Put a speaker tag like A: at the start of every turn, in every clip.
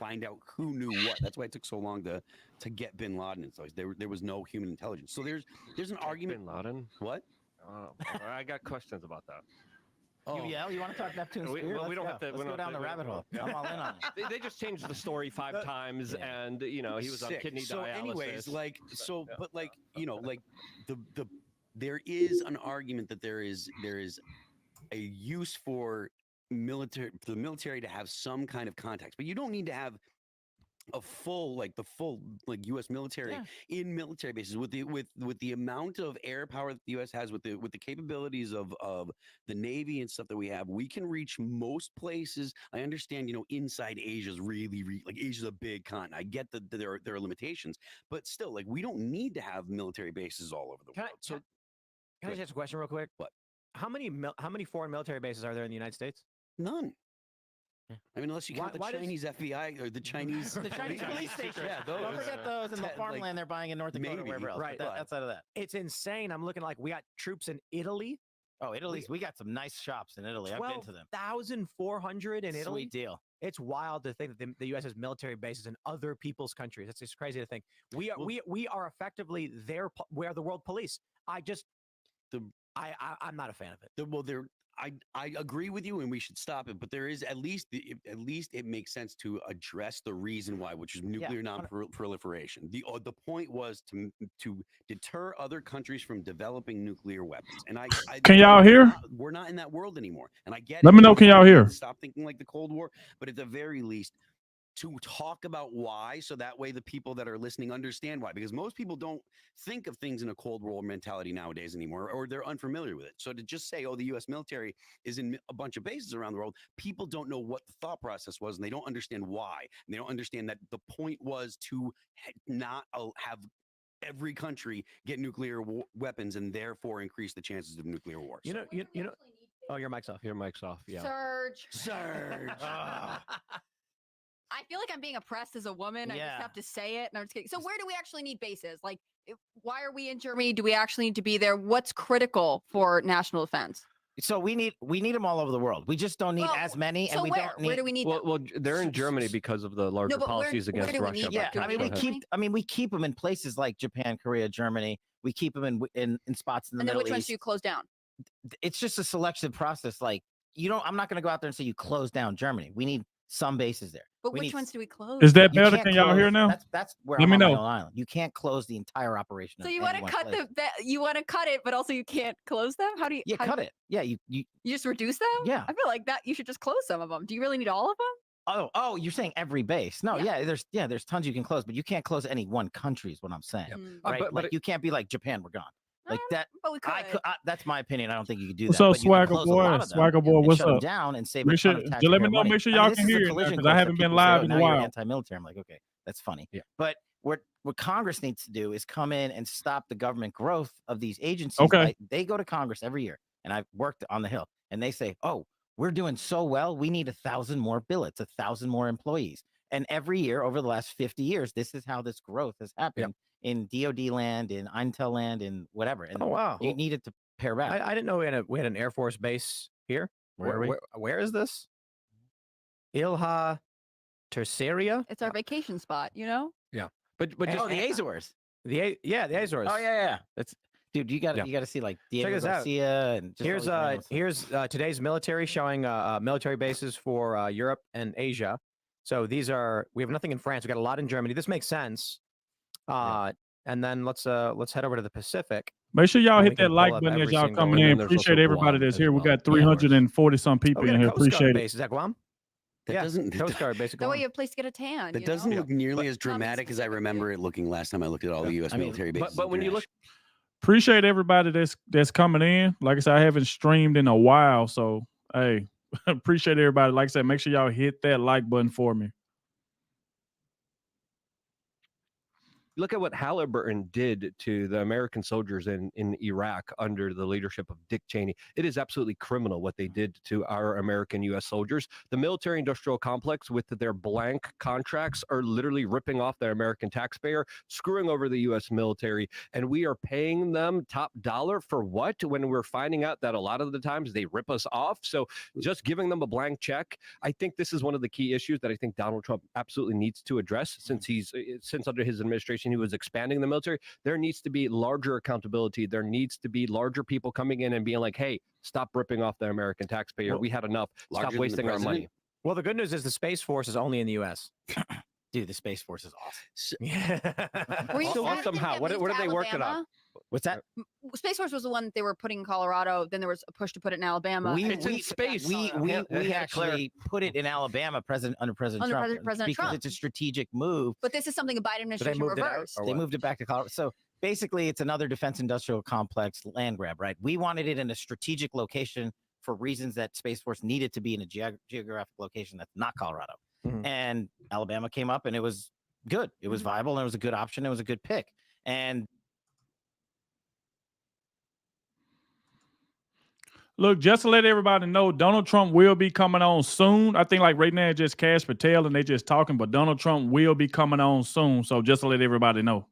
A: find out who knew what. That's why it took so long to get Bin Laden and stuff. There was no human intelligence. So there's an argument.
B: Bin Laden?
A: What?
B: I got questions about that.
C: Oh. You want to talk Neptune's Spear?
B: We don't have to.
C: Let's go down the rabbit hole. I'm all in on it.
B: They just changed the story 5 times, and he was on kidney dialysis.
A: So, anyways, there is an argument that there is a use for the military to have some kind of context, but you don't need to have a full U.S. military in military bases with the amount of air power that the U.S. has, with the capabilities of the Navy and stuff that we have. We can reach most places. I understand, inside Asia is really Asia's a big continent. I get that there are limitations, but still, we don't need to have military bases all over the world.
D: Can I just ask a question real quick?
A: What?
D: How many foreign military bases are there in the United States?
A: None. I mean, unless you count the Chinese FBI or the Chinese
C: police station.
A: Yeah, those.
C: Don't forget those and the farmland they're buying in North Dakota or wherever else.
D: Right.
C: But outside of that.
D: It's insane. I'm looking we got troops in Italy.
C: Oh, Italy's. We got some nice shops in Italy. I've been to them.
D: 12,400 in Italy.
C: Sweet deal.
D: It's wild to think that the U.S. has military bases in other people's countries. It's just crazy to think. We are effectively we're the world police. I'm not a fan of it.
A: I agree with you, and we should stop it. But there is at least it makes sense to address the reason why, which is nuclear non-proliferation. The point was to deter other countries from developing nuclear weapons. And
E: can y'all hear?
A: We're not in that world anymore. And I get.
E: Let me know. Can y'all hear?
A: Stop thinking like the Cold War, but at the very least, to talk about why, so that way the people that are listening understand why, because most people don't think of things in a Cold War mentality nowadays anymore, or they're unfamiliar with it. So to just say, the U.S. military is in a bunch of bases around the world, people don't know what the thought process was, and they don't understand why. And they don't understand that the point was to not have every country get nuclear weapons and therefore increase the chances of nuclear war.
D: You know. Oh, your mic's off.
B: Your mic's off. Yeah.
F: Surge. I feel like I'm being oppressed as a woman. I just have to say it. And I'm just kidding. So where do we actually need bases? Why are we in Germany? Do we actually need to be there? What's critical for national defense?
C: So we need them all over the world. We just don't need as many.
F: So where do we need them?
B: Well, they're in Germany because of the larger policies against Russia.
C: Yeah, we keep them in places like Japan, Korea, Germany. We keep them in spots in the Middle East.
F: And then which ones do you close down?
C: It's just a selection process. I'm not going to go out there and say you close down Germany. We need some bases there.
F: But which ones do we close?
E: Is that better? Can y'all hear now?
C: That's where
E: Let me know.
C: Island. You can't close the entire operation.
F: So you want to cut you want to cut it, but also you can't close them? How do you?
C: Yeah, cut it. Yeah, you
F: just reduce them?
C: Yeah.
F: I feel like that you should just close some of them. Do you really need all of them?
C: Oh, you're saying every base? No, there's tons you can close, but you can't close any one country. Is what I'm saying. Right? But you can't be like Japan. We're gone. Like that.
F: But we could.
C: That's my opinion. I don't think you could do
E: that.
C: What's
E: up, Swagger Boy? Swagger Boy, what's up?
C: Down and save
E: let me know. Make sure y'all can hear it because I haven't been live in a while.
C: Anti-military. I'm like, okay, that's funny. Yeah. But what Congress needs to do is come in and stop the government growth of these agencies.
E: Okay.
C: They go to Congress every year, and I've worked on the Hill, and they say, "Oh, we're doing so well. We need 1,000 more billets, 1,000 more employees." And every year over the last 50 years, this is how this growth has happened. Yep. In DoD land, in Intel land, in whatever. And you needed to pare back.
D: I didn't know we had an Air Force base here. Where is this? Ilha Terceria.
F: It's our vacation spot,
D: Yeah. But
C: just the Azores.
D: The Azores.
C: Oh yeah. That's dude. You got to see like Diego Garcia and
D: here's today's military showing military bases for Europe and Asia. So we have nothing in France. We got a lot in Germany. This makes sense. And then let's head over to the Pacific.
E: Make sure y'all hit that like button as y'all coming in. Appreciate everybody that's here. We got 340 some people in here. Appreciate it.
D: Is that Guam?
A: That doesn't
D: Coast Guard basically.
F: That way you have a place to get a tan.
A: That doesn't look nearly as dramatic as I remember it looking last time I looked at all the U.S. military bases.
B: But when you look,
E: appreciate everybody that's coming in. Like I said, I haven't streamed in a while, so hey, appreciate everybody. Like I said, make sure y'all hit that like button for me.
B: look at what Halliburton did to the American soldiers in Iraq under the leadership of Dick Cheney. It is absolutely criminal what they did to our American U.S. soldiers. The military-industrial complex with their blank contracts are literally ripping off the American taxpayer, screwing over the U.S. military, and we are paying them top dollar for what, when we're finding out that a lot of the times they rip us off. So just giving them a blank check, I think this is one of the key issues that I think Donald Trump absolutely needs to address, since under his administration he was expanding the military. There needs to be larger accountability. There needs to be larger people coming in and being like, hey, stop ripping off the American taxpayer. We had enough. Stop wasting our money.
D: Well, the good news is the Space Force is only in the U.S.
C: Dude, the Space Force is awesome.
D: Yeah.
F: Were you sad it didn't
B: Somehow,
F: get
B: what
F: moved
B: are
F: to
B: they working on?
F: Alabama?
C: What's that?
F: Space Force was the one that they were putting in Colorado. Then there was a push to put it in Alabama.
B: It's in space.
C: We actually put it in Alabama under President Trump
F: President
C: because
F: Trump.
C: it's a strategic move.
F: But this is something the Biden administration
D: moved it out,
F: reversed.
D: or
C: They
D: what?
C: moved it back to Colorado. So basically, it's another defense industrial complex land grab, right? We wanted it in a strategic location for reasons that Space Force needed to be in a geographic location that's not Colorado.
D: Mhm.
C: And Alabama came up and it was good. It was viable and it was a good option. It was a good pick. And
E: Look, just to let everybody know, Donald Trump will be coming on soon. I think like right now it's just Kash Patel and they just talking, but Donald Trump will be coming on soon. So just to let everybody know.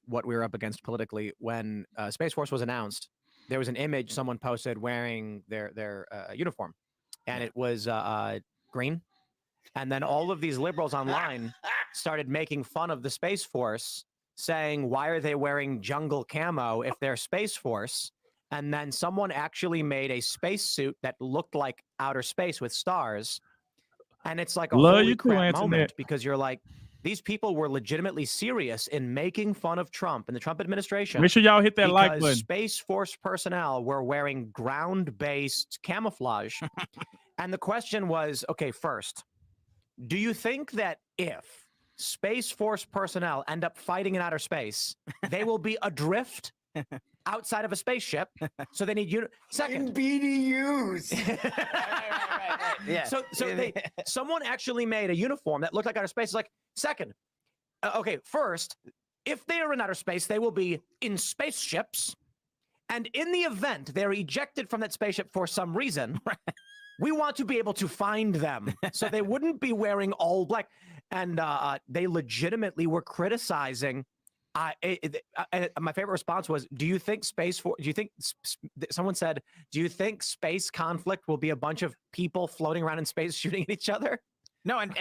D: What we were up against politically when Space Force was announced, there was an image someone posted wearing their uniform, and it was green. And then all of these liberals online started making fun of the Space Force, saying, why are they wearing jungle camo if they're Space Force? And then someone actually made a spacesuit that looked like outer space with stars. And it's like a
E: Love
D: holy
E: you too,
D: crap
E: Antoinette.
D: moment, because you're like, these people were legitimately serious in making fun of Trump and the Trump administration.
E: Make sure y'all hit that like
D: because
E: button.
D: Space Force personnel were wearing ground-based camouflage. And the question was, okay, first, do you think that if Space Force personnel end up fighting in outer space, they will be adrift outside of a spaceship? So they need second
A: BDUs.
C: yeah.
D: So someone actually made a uniform that looked like outer space. Like, second, okay, first, if they are in outer space, they will be in spaceships. And in the event they're ejected from that spaceship for some reason, we want to be able to find them. So they wouldn't be wearing all black. And they legitimately were criticizing. My favorite response was, do you think someone said, do you think space conflict will be a bunch of people floating around in space shooting at each other?
C: No, and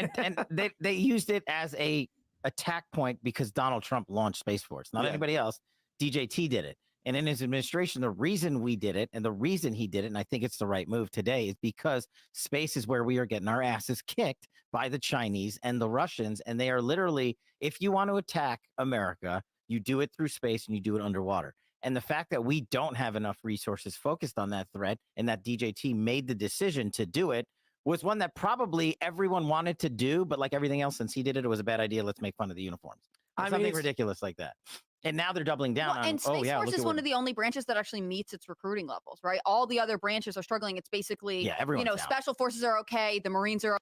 C: they used it as a attack point because Donald Trump launched Space Force, not anybody else. DJT did it. And in his administration, the reason we did it and the reason he did it, and I think it's the right move today, is because space is where we are getting our asses kicked by the Chinese and the Russians. And they are literally, if you want to attack America, you do it through space and you do it underwater. And the fact that we don't have enough resources focused on that threat and that DJT made the decision to do it was one that probably everyone wanted to do. But like everything else, since he did it, it was a bad idea. Let's make fun of the uniforms. Something ridiculous like that. And now they're doubling down on,
F: and Space Force
C: look
F: is
C: at
F: one of the only branches that actually meets its recruiting levels, right? All the other branches are struggling. It's basically,
C: everyone's down.
F: Special Forces are okay. The Marines are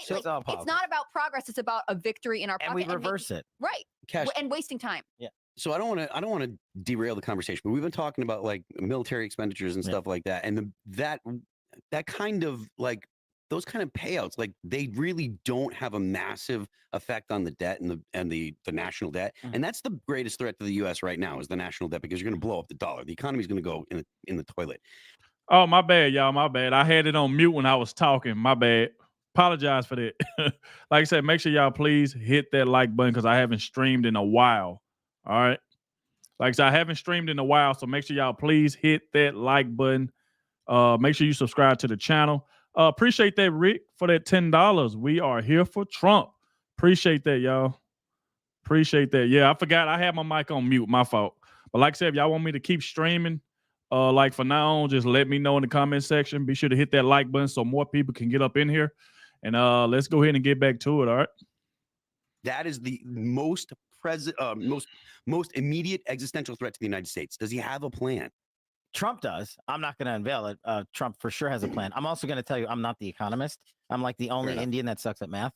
C: So it's all
F: it's
C: politics.
F: not about progress. It's about a victory in our
C: And
F: pocket.
C: we reverse it.
F: Right.
A: Kash,
F: And wasting time.
A: so I don't want to derail the conversation, but we've been talking about like military expenditures and stuff like that, and that kind of like those kind of payouts, like they really don't have a massive effect on the debt and the national debt, and that's the greatest threat to the U.S. right now is the national debt, because you're going to blow up the dollar. The economy is going to go in the toilet.
E: Oh, my bad, y'all. My bad. I had it on mute when I was talking. My bad. Apologize for that. Like I said, make sure y'all please hit that like button because I haven't streamed in a while. All right. Like I said, I haven't streamed in a while, so make sure y'all please hit that like button. Make sure you subscribe to the channel. Appreciate that, Rick, for that $10. We are here for Trump. Appreciate that, y'all. Appreciate that. Yeah, I forgot I had my mic on mute. My fault. But like I said, if y'all want me to keep streaming, Like for now, just let me know in the comment section. Be sure to hit that like button so more people can get up in here. And let's go ahead and get back to it. All right.
A: That is the most immediate existential threat to the United States. Does he have a plan?
C: Trump does. I'm not going to unveil it. Trump for sure has a plan. I'm also going to tell you, I'm not the economist. I'm like the only
A: enough.
C: Indian that sucks at math.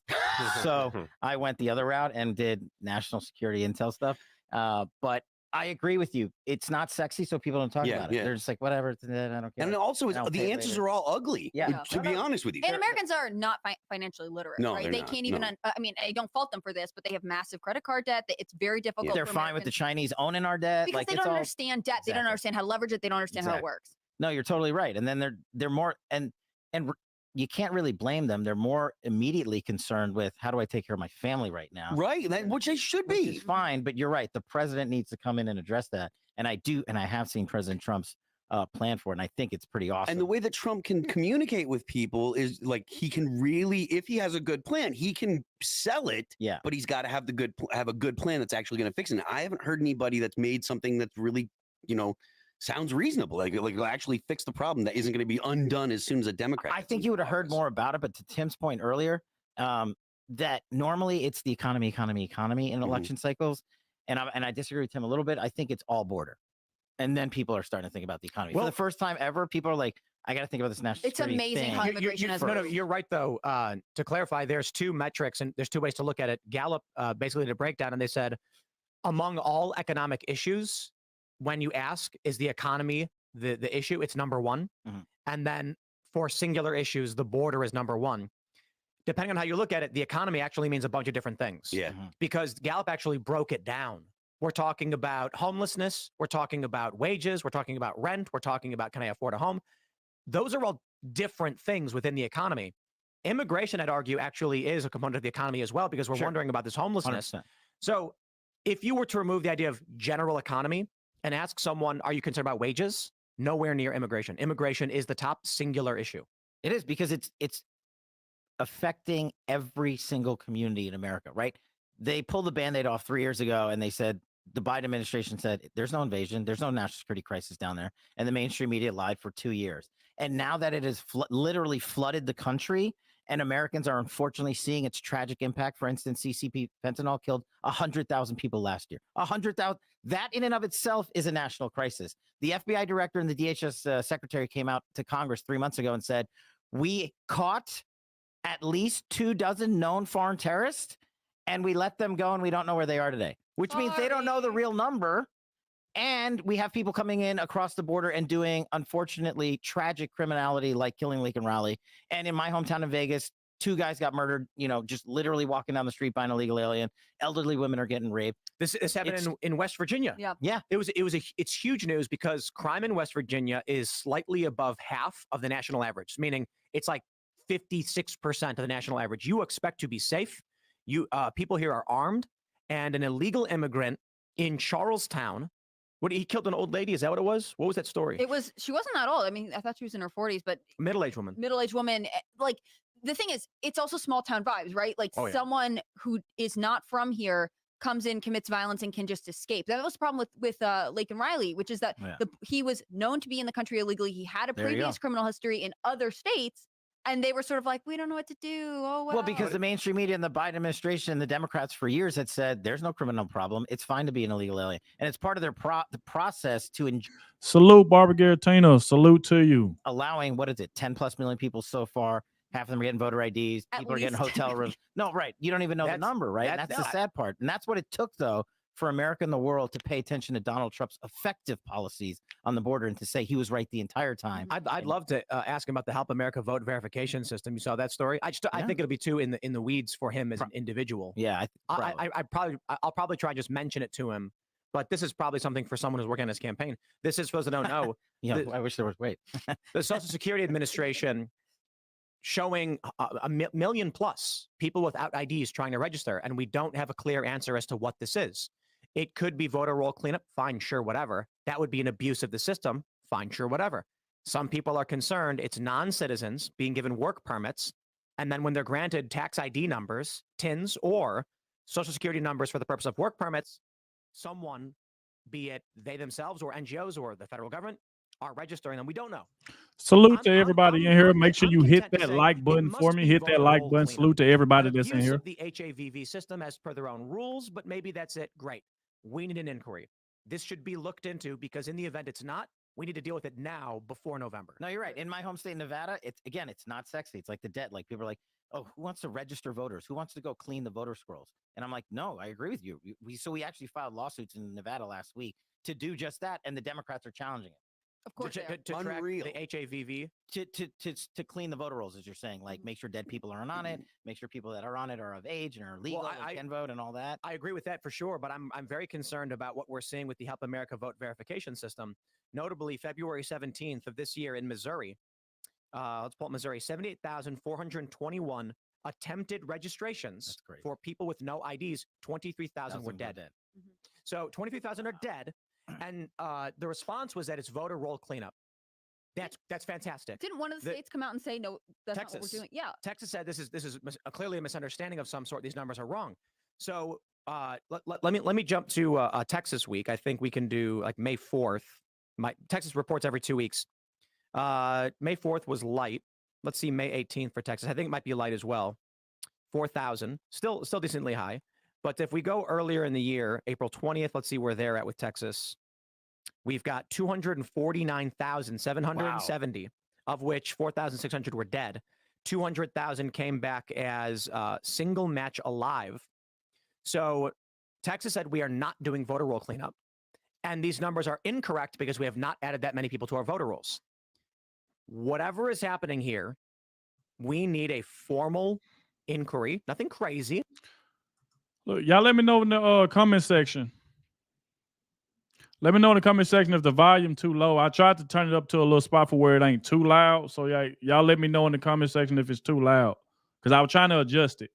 C: So I went the other route and did national security intel stuff. But I agree with you. It's not sexy, so people don't talk about it. They're just like, whatever. I don't care.
A: And also, the answers are all ugly.
C: Yeah.
A: To be honest with you.
F: And Americans are not financially literate,
A: No,
F: right?
A: they're
F: They
A: not.
F: can't even.
A: No.
F: I mean, I don't fault them for this, but they have massive credit card debt. It's very difficult.
C: They're
F: for
C: fine with the
F: Americans
C: Chinese owning our debt.
F: because
C: Like,
F: they
C: it's
F: don't
C: all...
F: understand debt. They don't understand how to leverage it. They don't understand how it works.
C: No, you're totally right. And then they're more and you can't really blame them. They're more immediately concerned with how do I take care of my family right now?
A: Right, which they should be.
C: Which is fine, but you're right. The president needs to come in and address that. And I have seen President Trump's plan for it, and I think it's pretty awesome.
A: And the way that Trump can communicate with people is like he can really, if he has a good plan, he can sell it.
C: Yeah.
A: But he's got to have a good plan that's actually going to fix it. And I haven't heard anybody that's made something that's really, sounds reasonable, like actually fix the problem that isn't going to be undone as soon as a Democrat.
C: I think you would have heard more about it, but to Tim's point earlier, that normally it's the economy in election cycles, and I disagree with Tim a little bit. I think it's all border, and then people are starting to think about the economy for the first time ever. People are like, I got to think about this national security
F: amazing
C: thing.
F: how immigration has worked.
D: No, you're right though. To clarify, there's two metrics and there's two ways to look at it. Gallup basically did a breakdown, and they said among all economic issues, when you ask, is the economy the issue? It's number one. And then for singular issues, the border is number one. Depending on how you look at it, the economy actually means a bunch of different things.
A: Yeah.
D: Because Gallup actually broke it down. We're talking about homelessness. We're talking about wages. We're talking about rent. We're talking about, can I afford a home? Those are all different things within the economy. Immigration, I'd argue, actually is a component of the economy as well, because we're wondering about this homelessness.
C: 100%.
D: So if you were to remove the idea of general economy and ask someone, are you concerned about wages? Nowhere near immigration. Immigration is the top singular issue.
C: It is, because it's affecting every single community in America, right? They pulled the Band-Aid off 3 years ago, and they said, the Biden administration said, there's no invasion, there's no national security crisis down there. And the mainstream media lied for 2 years. And now that it has literally flooded the country, and Americans are unfortunately seeing its tragic impact. For instance, CCP fentanyl killed 100,000 people last year. 100,000. That in and of itself is a national crisis. The FBI director and the DHS secretary came out to Congress 3 months ago and said, we caught at least 24 known foreign terrorists, and we let them go, and we don't know where they are today, which means they don't know the real number. And we have people coming in across the border and doing, unfortunately, tragic criminality like killing Lincoln Riley. And in my hometown of Vegas, 2 guys got murdered, just literally walking down the street by an illegal alien. Elderly women are getting raped.
D: This happened in West Virginia.
F: Yeah.
D: It's huge news because crime in West Virginia is slightly above half of the national average, meaning it's like 56% of the national average. You expect to be safe. People here are armed, and an illegal immigrant in Charlestown. He killed an old lady? Is that what it was? What was that story?
F: She wasn't that old. I mean, I thought she was in her 40s, but
D: Middle-aged woman.
F: Middle-aged woman. Like, the thing is, it's also small town vibes, right? Like someone who is not from here comes in, commits violence, and can just escape. That was the problem with Lincoln Riley, which is that he was known to be in the country illegally. He had a previous criminal history in other states. And they were sort of like, we don't know what to do. Oh,
C: well, because the mainstream media and the Biden administration and the Democrats for years had said there's no criminal problem. It's fine to be an illegal alien. And it's part of their the process to
E: salute Barbara Garatino. Salute to you.
C: Allowing, 10+ million people so far. Half of them are getting voter IDs. People are getting hotel rooms. No, right. You don't even know the number, right? And that's the sad part. And that's what it took, though, for America and the world to pay attention to Donald Trump's effective policies on the border and to say he was right the entire time.
D: I'd love to ask him about the Help America vote verification system. You saw that story? I think it'll be too in the weeds for him as an individual.
C: Yeah,
D: I'll probably try to just mention it to him. But this is probably something for someone who's working on his campaign. This is, for those that don't know.
C: I wish there was. Wait.
D: The Social Security Administration showing a million plus people without IDs trying to register, and we don't have a clear answer as to what this is. It could be voter roll cleanup, fine, sure, whatever. That would be an abuse of the system, fine, sure, whatever. Some people are concerned it's non-citizens being given work permits, and then when they're granted tax ID numbers, TINs, or Social Security numbers for the purpose of work permits, someone, be it they themselves or NGOs or the federal government, are registering them. We don't know.
E: Salute to everybody in here.
D: I'm
E: Make sure you hit
D: content to
E: that
D: say
E: like
D: it
E: button for
D: must
E: me.
D: be
E: Hit that
D: voter
E: like
D: roll
E: button.
D: cleanup.
E: Salute to everybody that's in
D: Abuse
E: here.
D: of the HAVV system as per their own rules, but maybe that's it. Great. We need an inquiry. This should be looked into because in the event it's not, we need to deal with it now before November.
C: No, you're right. In my home state, Nevada, it's not sexy. It's like the debt. Like people are like, oh, who wants to register voters? Who wants to go clean the voter scrolls? And I'm like, no, I agree with you. We actually filed lawsuits in Nevada last week to do just that, and the Democrats are challenging it.
F: Of course,
D: to track
A: Unreal.
D: the HAVV.
C: To clean the voter rolls, as you're saying, like make sure dead people aren't on it, make sure people that are on it are of age and are legal and can vote and all that.
D: I agree with that for sure, but I'm very concerned about what we're seeing with the Help America Vote verification system. Notably, February 17th of this year in Missouri, let's pull up Missouri, 78,421 attempted registrations for people with no IDs. 23,000 were dead.
F: Mhm.
D: So 23,000 are dead, and the response was that it's voter roll cleanup. That's fantastic.
F: Didn't one of the states come out and say no? That's not what
D: Texas.
F: we're doing. Yeah.
D: Texas said this is clearly a misunderstanding of some sort. These numbers are wrong. So let me jump to Texas week. I think we can do like May 4th. Texas reports every 2 weeks. May 4th was light. Let's see May 18th for Texas. I think it might be light as well. 4,000, still decently high. But if we go earlier in the year, April 20th, let's see where they're at with Texas. We've got 249,770, of which 4,600 were dead. 200,000 came back as single match alive. So Texas said we are not doing voter roll cleanup. And these numbers are incorrect because we have not added that many people to our voter rolls. Whatever is happening here, we need a formal inquiry. Nothing crazy.
E: Look, y'all let me know in the comment section. Let me know in the comment section if the volume too low. I tried to turn it up to a little spot for where it ain't too loud. So y'all let me know in the comment section if it's too loud. Because I was trying to adjust it.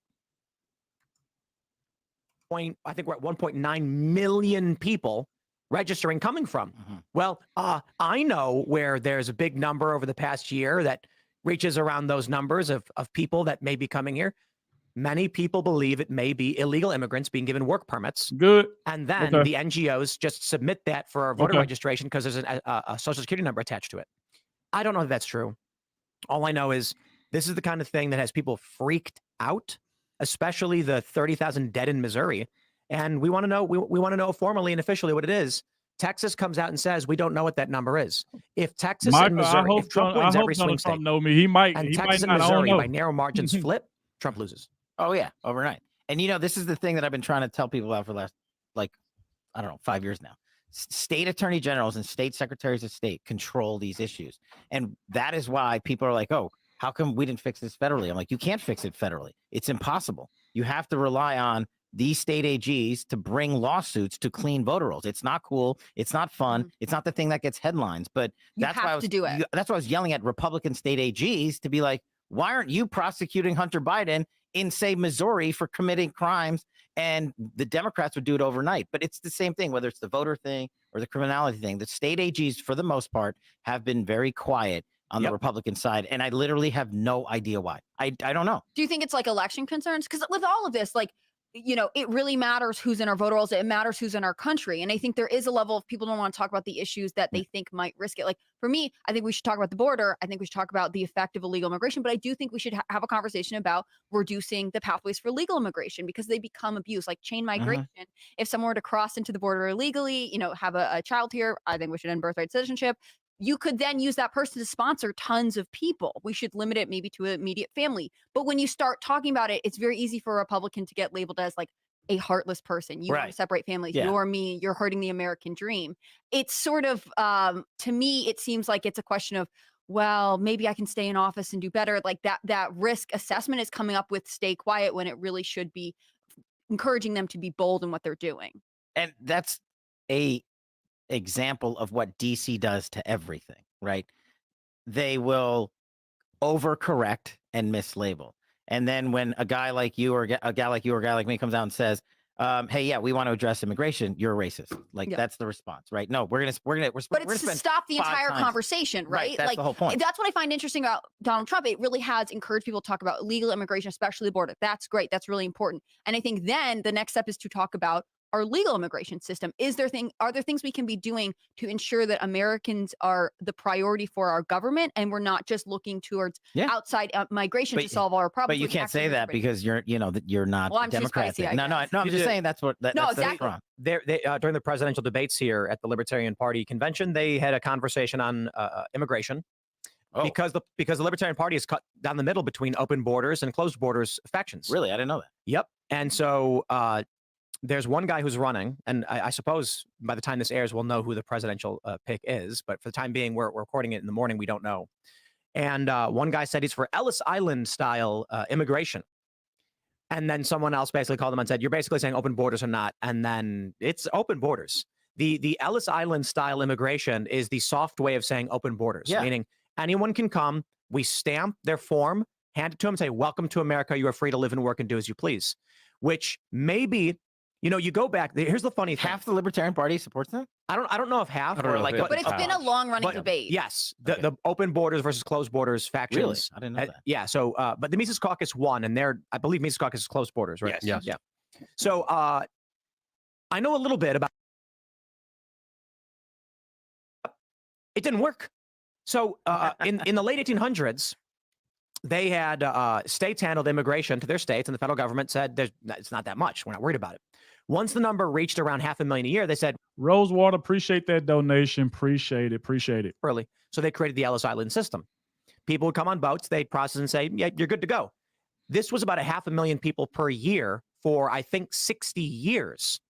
D: I think we're at 1.9 million people registering coming from. Well, I know where there's a big number over the past year that reaches around those numbers of people that may be coming here. Many people believe it may be illegal immigrants being given work permits.
E: Good.
D: And then the NGOs just submit that for voter registration because there's a social security number attached to it. I don't know if that's true. All I know is this is the kind of thing that has people freaked out, especially the 30,000 dead in Missouri. And we want to know, we want to know formally and officially what it is. Texas comes out and says, we don't know what that number is. If Texas and Missouri, if Trump wins every swing state,
E: know me. He might,
D: and
E: he
D: Texas
E: might
D: and
E: not,
D: Missouri by narrow margins flip, Trump loses.
C: Oh yeah, overnight. And this is the thing that I've been trying to tell people about for the last, 5 years now. State attorney generals and state secretaries of state control these issues. And that is why people are like, oh, how come we didn't fix this federally? I'm like, you can't fix it federally. It's impossible. You have to rely on these state AGs to bring lawsuits to clean voter rolls. It's not cool. It's not fun. It's not the thing that gets headlines, but that's why I was yelling at Republican state AGs to be like, why aren't you prosecuting Hunter Biden in, say, Missouri for committing crimes? And the Democrats would do it overnight. But it's the same thing, whether it's the voter thing or the criminality thing. The state AGs, for the most part, have been very quiet on the Republican side. And I literally have no idea why. I don't know.
F: Do you think it's like election concerns? Because with all of this, it really matters who's in our voter rolls. It matters who's in our country. And I think there is a level of people don't want to talk about the issues that they think might risk it. Like for me, I think we should talk about the border. I think we should talk about the effect of illegal immigration. But I do think we should have a conversation about reducing the pathways for legal immigration because they become abused, like chain migration. If someone were to cross into the border illegally, have a child here, I think we should end birthright citizenship. You could then use that person to sponsor tons of people. We should limit it maybe to an immediate family. But when you start talking about it, it's very easy for a Republican to get labeled as like a heartless person. You want to separate families. You're mean. You're hurting the American dream. It's sort of, to me, it seems like it's a question of, well, maybe I can stay in office and do better. Like that risk assessment is coming up with stay quiet when it really should be encouraging them to be bold in what they're doing.
C: And that's a example of what DC does to everything, right? They will overcorrect and mislabel. And then when a guy like you or a guy like you or a guy like me comes out and says, hey, yeah, we want to address immigration, you're a racist. Like that's the response, right? No, we're gonna
F: but it's to stop the entire conversation, right?
C: That's the whole point.
F: That's what I find interesting about Donald Trump. It really has encouraged people to talk about illegal immigration, especially the border. That's great. That's really important. And I think then the next step is to talk about our legal immigration system? Are there things we can be doing to ensure that Americans are the priority for our government and we're not just looking towards outside migration to solve all our problems?
C: But you can't say that because you're not
F: well, I'm
C: Democrat.
F: too spicy,
C: No, I'm just saying that's what that's
F: exactly.
C: wrong.
D: During the presidential debates here at the Libertarian Party convention, they had a conversation on immigration. Because the Libertarian Party is cut down the middle between open borders and closed borders factions.
C: Really? I didn't know that.
D: Yep. And so there's one guy who's running, and I suppose by the time this airs, we'll know who the presidential pick is. But for the time being, we're recording it in the morning. We don't know. And one guy said he's for Ellis Island style immigration. And then someone else basically called him and said, you're basically saying open borders or not. And then it's open borders. The Ellis Island style immigration is the soft way of saying open borders, meaning anyone can come. We stamp their form, hand it to them, say, welcome to America. You are free to live and work and do as you please, which maybe, you go back. Here's the funny thing.
C: Half the Libertarian Party supports that?
D: I don't know if half or like,
F: but it's been a long running debate.
D: Yes. The open borders versus closed borders factions.
C: Really? I didn't know that.
D: Yeah. So, but the Mises Caucus won, and I believe Mises Caucus is closed borders, right?
B: Yes.
D: Yeah. So, I know a little bit about it. Didn't work. So in the late 1800s, they had states handled immigration to their states, and the federal government said, it's not that much. We're not worried about it. Once the number reached around 500,000 a year, they said,
E: Rosewater, appreciate that donation. Appreciate it.
D: Early. So they created the Ellis Island system. People would come on boats, they'd process and say, yeah, you're good to go. This was about 500,000 people per year for, I think, 60 years.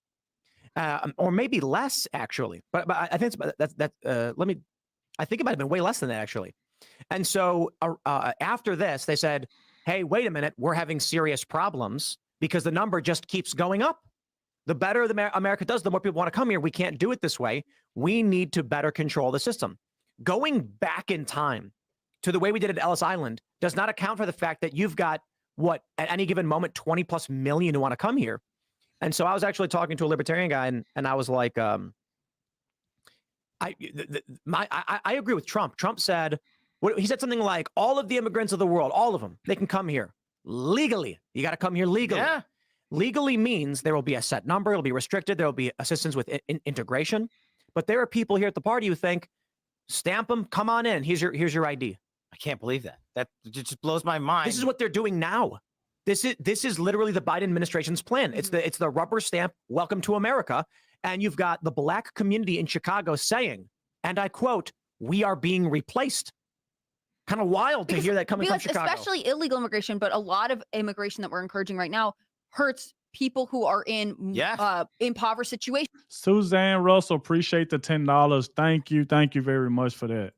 D: Or maybe less, actually. But I think I think it might have been way less than that, actually. And so after this, they said, hey, wait a minute, we're having serious problems because the number just keeps going up. The better America does, the more people want to come here. We can't do it this way. We need to better control the system. Going back in time to the way we did at Ellis Island does not account for the fact that you've got, at any given moment, 20 plus million who want to come here. And so I was actually talking to a libertarian guy, and I was like, I agree with Trump. Trump said, he said something like, all of the immigrants of the world, all of them, they can come here legally. You got to come here legally.
C: Yeah.
D: Legally means there will be a set number. It'll be restricted. There will be assistance with integration. But there are people here at the party who think, stamp them, come on in. Here's your ID.
C: I can't believe that. That just blows my mind.
D: This is what they're doing now. This is literally the Biden administration's plan. It's the rubber stamp, welcome to America. And you've got the black community in Chicago saying, and I quote, we are being replaced. Kind of wild to hear that coming from Chicago.
F: Especially illegal immigration, but a lot of immigration that we're encouraging right now hurts people who are in impoverished situations.
E: Suzanne Russell, appreciate the $10. Thank you very much for that.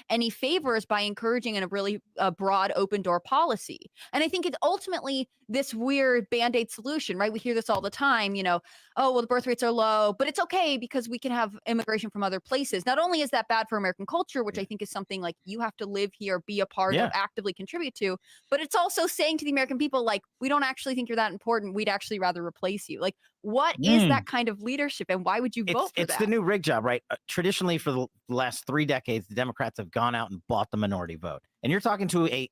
F: Any favors by encouraging a really broad open door policy. And I think it's ultimately this weird Band-Aid solution, right? We hear this all the time, oh, well, the birth rates are low, but it's okay because we can have immigration from other places. Not only is that bad for American culture, which I think is something like you have to live here, be a part of, actively contribute to, but it's also saying to the American people, like, we don't actually think you're that important. We'd actually rather replace you. Like, what is that kind of leadership, and why would you vote for that?
C: It's the new rig job, right? Traditionally, for the last 3 decades, the Democrats have gone out and bought the minority vote. And you're talking to a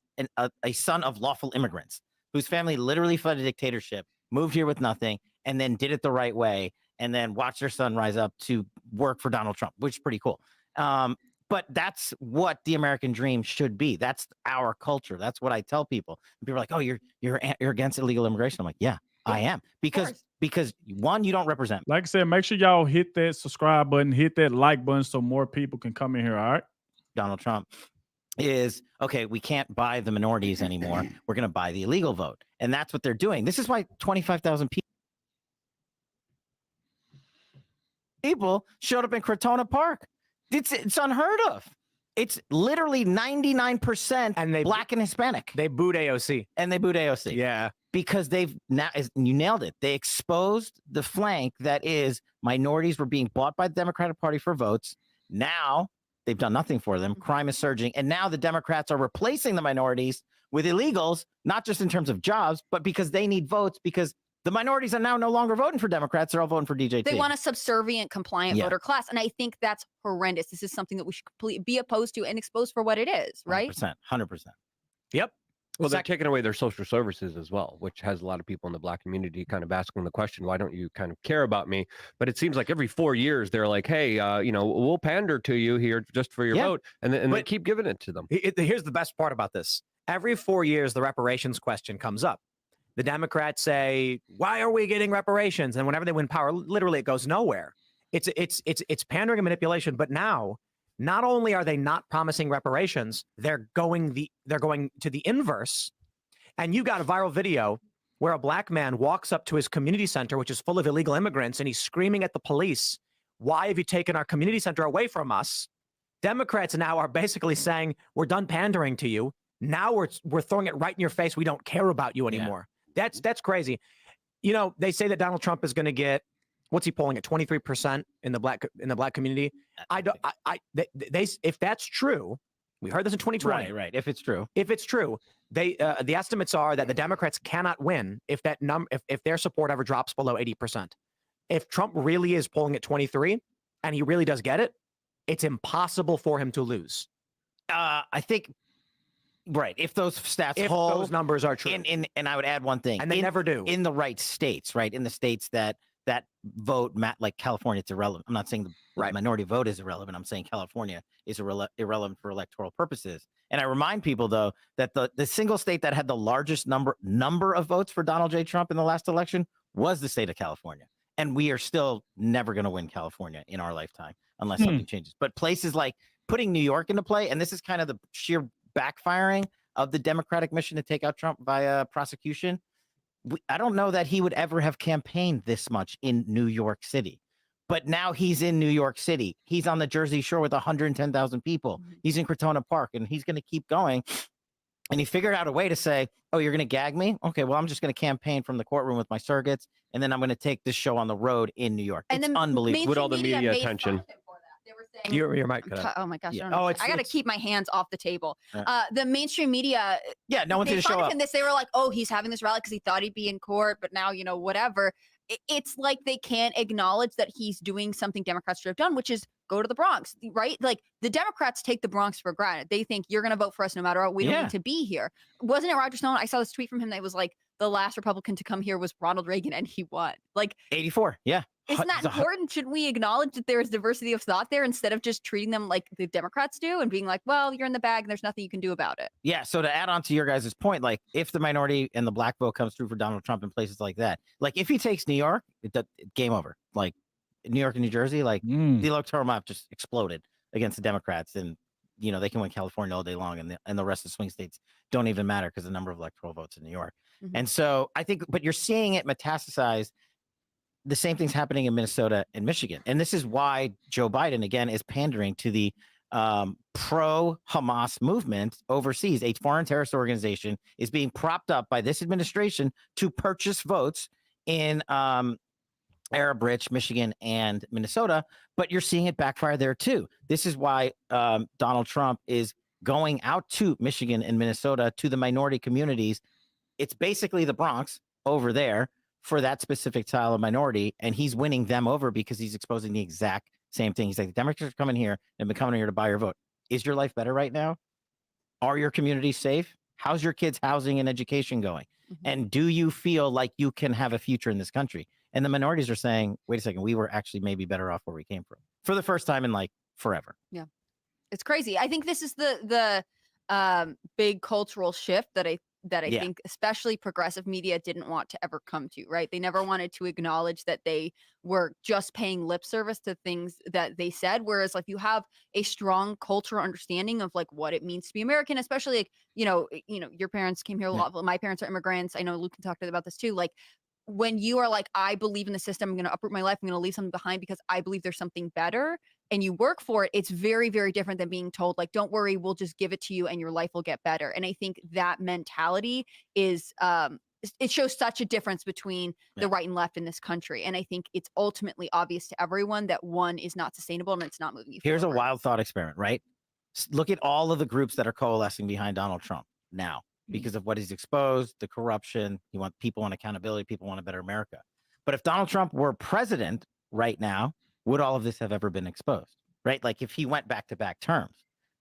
C: son of lawful immigrants whose family literally fled a dictatorship, moved here with nothing, and then did it the right way, and then watched their son rise up to work for Donald Trump, which is pretty cool. But that's what the American dream should be. That's our culture. That's what I tell people. And people are like, "Oh, you're against illegal immigration." I'm like, "Yeah, I am," because one, you don't represent me.
E: Like I said, make sure y'all hit that subscribe button, hit that like button, so more people can come in here. All right.
C: Donald Trump is okay. We can't buy the minorities anymore. We're going to buy the illegal vote, and that's what they're doing. This is why 25,000 people showed up in Crotona Park. It's unheard of. It's literally 99% and black and Hispanic.
D: They booed AOC.
C: Yeah. Because you nailed it. They exposed the flank that is minorities were being bought by the Democratic Party for votes. Now they've done nothing for them. Crime is surging. And now the Democrats are replacing the minorities with illegals, not just in terms of jobs, but because they need votes, because the minorities are now no longer voting for Democrats. They're all voting for DJT.
F: They want a subservient, compliant voter class. And I think that's horrendous. This is something that we should completely be opposed to and expose for what it is, right?
C: 100%.
D: Yep.
B: Well, they're taking away their social services as well, which has a lot of people in the Black community kind of asking the question, why don't you kind of care about me? But it seems like every 4 years they're like, hey, we'll pander to you here just for your vote. And they keep giving it to them.
D: Here's the best part about this. Every 4 years, the reparations question comes up. The Democrats say, why are we getting reparations? And whenever they win power, literally it goes nowhere. It's pandering and manipulation. But now, not only are they not promising reparations, they're going to the inverse. And you got a viral video where a Black man walks up to his community center, which is full of illegal immigrants, and he's screaming at the police, why have you taken our community center away from us? Democrats now are basically saying, we're done pandering to you. Now we're throwing it right in your face. We don't care about you anymore. Yeah. That's crazy. They say that Donald Trump is going to get, what's he polling at 23% in the black community? If that's true, we heard this in 2020.
C: Right. If it's true,
D: the estimates are that the Democrats cannot win if if their support ever drops below 80%. If Trump really is polling at 23 and he really does get it, it's impossible for him to lose.
C: I think. Right. If those stats
D: if
C: hold,
D: those numbers are true.
C: And I would add one thing.
D: And they never do.
C: In the right states, right? In the states that vote, like California, it's irrelevant. I'm not saying the minority vote is irrelevant. I'm saying California is irrelevant for electoral purposes. And I remind people, though, that the single state that had the largest number of votes for Donald J. Trump in the last election was the state of California. And we are still never going to win California in our lifetime unless something changes. But places like putting New York into play, and this is kind of the sheer backfiring of the Democratic mission to take out Trump via prosecution. I don't know that he would ever have campaigned this much in New York City. But now he's in New York City. He's on the Jersey Shore with 110,000 people. He's in Crotona Park, and he's going to keep going. And he figured out a way to say, oh, you're going to gag me? Okay, well, I'm just going to campaign from the courtroom with my surrogates, and then I'm going to take this show on the road in New York. It's unbelievable.
B: With all the media attention.
D: Your mic.
F: Oh my gosh!
D: Yeah.
F: I got to keep my hands off the table. The mainstream media,
C: no one's going to show up.
F: They were like, "Oh, he's having this rally because he thought he'd be in court, but now whatever." It's like they can't acknowledge that he's doing something Democrats should have done, which is go to the Bronx, right? Like the Democrats take the Bronx for granted. They think you're going to vote for us no matter what. We don't need to be here. Wasn't it Roger Stone? I saw this tweet from him that was like, the last Republican to come here was Ronald Reagan, and he won. Like
C: 84. Yeah.
F: Isn't that important? Shouldn't we acknowledge that there is diversity of thought there instead of just treating them like the Democrats do and being like, well, you're in the bag and there's nothing you can do about it?
C: Yeah. So to add on to your guys' point, like if the minority and the black vote comes through for Donald Trump in places like that, like if he takes New York, game over. Like New York and New Jersey, like the electoral map just exploded against the Democrats, and they can win California all day long, and the rest of the swing states don't even matter because the number of electoral votes in New York. And so I think, but you're seeing it metastasize. The same thing's happening in Minnesota and Michigan. And this is why Joe Biden, again, is pandering to the pro-Hamas movement overseas. A foreign terrorist organization is being propped up by this administration to purchase votes in Arab-rich Michigan and Minnesota. But you're seeing it backfire there, too. This is why Donald Trump is going out to Michigan and Minnesota, to the minority communities. It's basically the Bronx over there for that specific style of minority, and he's winning them over because he's exposing the exact same thing. He's like, the Democrats are coming here and been coming here to buy your vote. Is your life better right now? Are your communities safe? How's your kids' housing and education going? And do you feel like you can have a future in this country? And the minorities are saying, wait a second, we were actually maybe better off where we came from for the first time in like forever.
F: Yeah, it's crazy. I think this is the big cultural shift that I think especially progressive media didn't want to ever come to, right? They never wanted to acknowledge that they were just paying lip service to things that they said. Whereas like you have a strong cultural understanding of like what it means to be American, especially like, your parents came here a lot. My parents are immigrants. I know Luke can talk about this too. Like when you are like, I believe in the system, I'm going to uproot my life, I'm going to leave something behind because I believe there's something better, and you work for it, it's very, very different than being told, like, don't worry, we'll just give it to you and your life will get better. And I think that mentality is, it shows such a difference between the right and left in this country. And I think it's ultimately obvious to everyone that one is not sustainable and it's not moving you
C: Here's
F: forward.
C: a wild thought experiment, right? Look at all of the groups that are coalescing behind Donald Trump now because of what he's exposed, the corruption. People want accountability. People want a better America. But if Donald Trump were president right now, would all of this have ever been exposed, right? Like if he went back-to-back terms,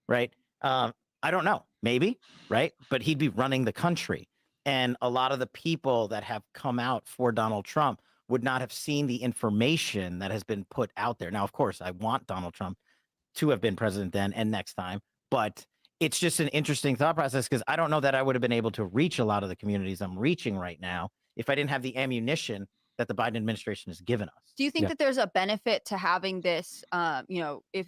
C: right? I don't know. maybe, right? But he'd be running the country. And a lot of the people that have come out for Donald Trump would not have seen the information that has been put out there. Now, of course, I want Donald Trump to have been president then and next time, but it's just an interesting thought process because I don't know that I would have been able to reach a lot of the communities I'm reaching right now if I didn't have the ammunition that the Biden administration has given us.
F: Do you think that there's a benefit to having this, if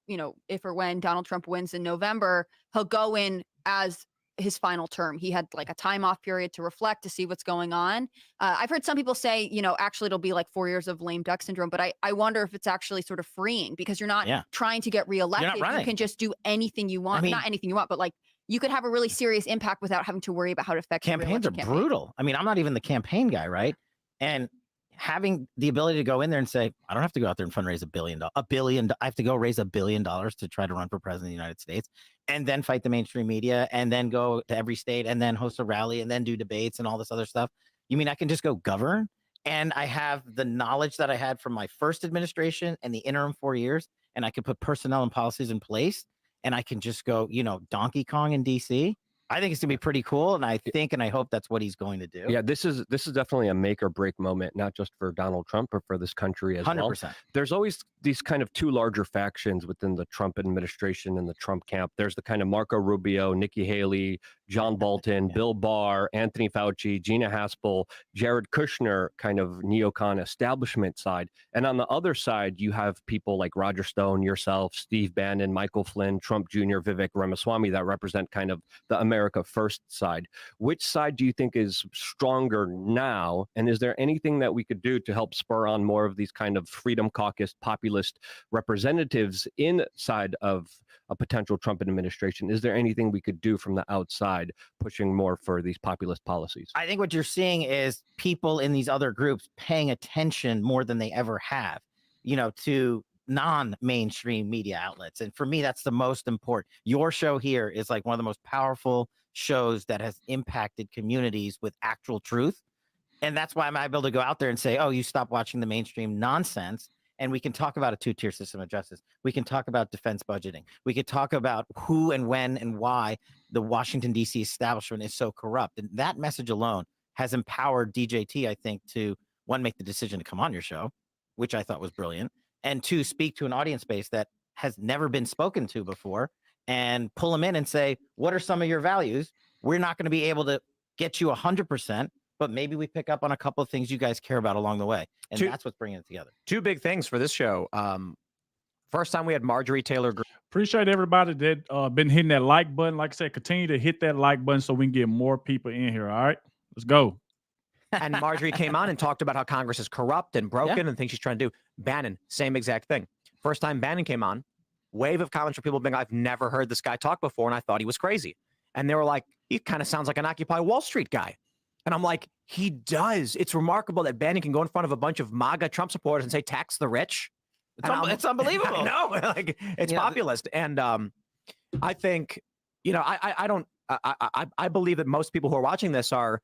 F: or when Donald Trump wins in November, he'll go in as his final term. He had like a time off period to reflect, to see what's going on. I've heard some people say, actually it'll be like 4 years of lame duck syndrome, but I wonder if it's actually sort of freeing because you're not trying to get reelected. You can just do anything you want. I mean, not anything you want, but like you could have a really serious impact without having to worry about how it affects
C: campaigns are brutal. I mean, I'm not even the campaign guy, right? And having the ability to go in there and say, I don't have to go out there and fundraise $1 billion. I have to go raise $1 billion to try to run for president of the United States and then fight the mainstream media and then go to every state and then host a rally and then do debates and all this other stuff. You mean I can just go govern? And I have the knowledge that I had from my first administration and the interim 4 years, and I can put personnel and policies in place and I can just go, Donkey Kong in DC. I think it's gonna be pretty cool, and I think and I hope that's what he's going to do.
B: Yeah, this is definitely a make or break moment, not just for Donald Trump, but for this country as
C: 100%.
B: well. There's always these kind of two larger factions within the Trump administration and the Trump camp. There's the kind of Marco Rubio, Nikki Haley, John Bolton, Bill Barr, Anthony Fauci, Gina Haspel, Jared Kushner kind of neocon establishment side. And on the other side, you have people like Roger Stone, yourself, Steve Bannon, Michael Flynn, Trump Jr., Vivek Ramaswamy that represent kind of the America First side. Which side do you think is stronger now? And is there anything that we could do to help spur on more of these kind of Freedom Caucus populist representatives inside of a potential Trump administration? Is there anything we could do from the outside pushing more for these populist policies?
C: I think what you're seeing is people in these other groups paying attention more than they ever have, to non-mainstream media outlets. And for me, that's the most important. Your show here is like one of the most powerful shows that has impacted communities with actual truth. And that's why I'm able to go out there and say, oh, you stop watching the mainstream nonsense. And we can talk about a two-tier system of justice. We can talk about defense budgeting. We could talk about who and when and why the Washington, D.C. establishment is so corrupt. And that message alone has empowered DJT, I think, to, one, make the decision to come on your show, which I thought was brilliant, and two, speak to an audience base that has never been spoken to before and pull them in and say, what are some of your values? We're not going to be able to get you 100%. But maybe we pick up on a couple of things you guys care about along the way. And that's what's bringing it together.
D: Two big things for this show. First time we had Marjorie Taylor Greene.
E: Appreciate everybody that been hitting that like button. Like I said, continue to hit that like button so we can get more people in here. All right, let's go.
D: And Marjorie came on and talked about how Congress is corrupt and broken and things she's trying to do. Bannon, same exact thing. First time Bannon came on, wave of comments from people being, I've never heard this guy talk before, and I thought he was crazy. And they were like, he kind of sounds like an Occupy Wall Street guy. And I'm like, he does. It's remarkable that Bannon can go in front of a bunch of MAGA Trump supporters and say, tax the rich.
C: It's unbelievable.
D: No, like it's populist. And I think, I believe that most people who are watching this are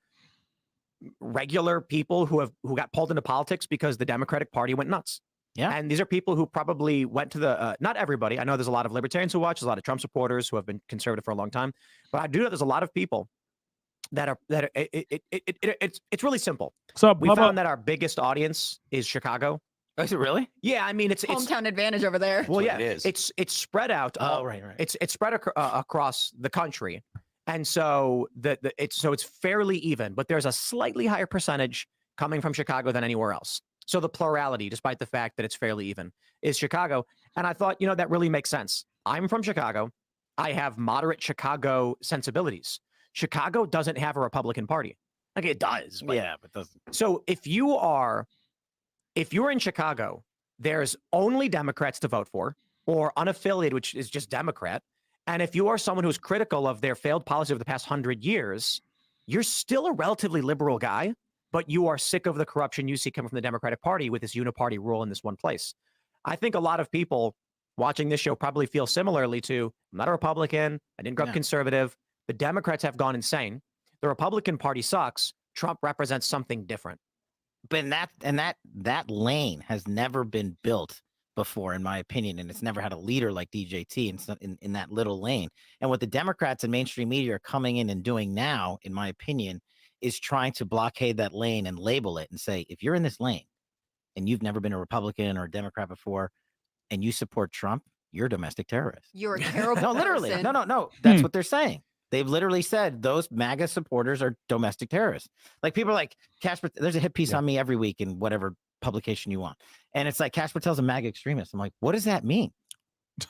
D: regular people who got pulled into politics because the Democratic Party went nuts.
C: Yeah.
D: And these are people who probably went to the, not everybody. I know there's a lot of libertarians who watch, there's a lot of Trump supporters who have been conservative for a long time. But I do know there's a lot of people it's really simple.
E: So
D: we found that our biggest audience is Chicago.
C: Is it really?
D: Yeah, I mean it's
F: hometown advantage over there.
D: Well, yeah,
A: it is.
D: It's spread out.
C: Right.
D: It's spread across the country, and so it's fairly even. But there's a slightly higher percentage coming from Chicago than anywhere else. So the plurality, despite the fact that it's fairly even, is Chicago. And I thought, that really makes sense. I'm from Chicago. I have moderate Chicago sensibilities. Chicago doesn't have a Republican Party. Like it does.
C: But doesn't.
D: So if you're in Chicago, there's only Democrats to vote for, or unaffiliated, which is just Democrat. And if you are someone who's critical of their failed policy over the past 100 years, you're still a relatively liberal guy, but you are sick of the corruption you see coming from the Democratic Party with this uniparty rule in this one place. I think a lot of people watching this show probably feel similarly to, I'm not a Republican, I didn't grow up conservative. The Democrats have gone insane. The Republican Party sucks. Trump represents something different.
C: But that lane has never been built before, in my opinion, and it's never had a leader like DJT in that little lane. And what the Democrats and mainstream media are coming in and doing now, in my opinion, is trying to blockade that lane and label it and say, if you're in this lane and you've never been a Republican or a Democrat before and you support Trump, you're a domestic terrorist.
F: You're a terrible
C: No, literally.
F: person.
C: No. That's what they're saying. They've literally said those MAGA supporters are domestic terrorists. Like people are like, Kash, there's a hit piece on me every week in whatever publication you want. And it's like, Kash Patel's a MAGA extremist. I'm like, what does that mean?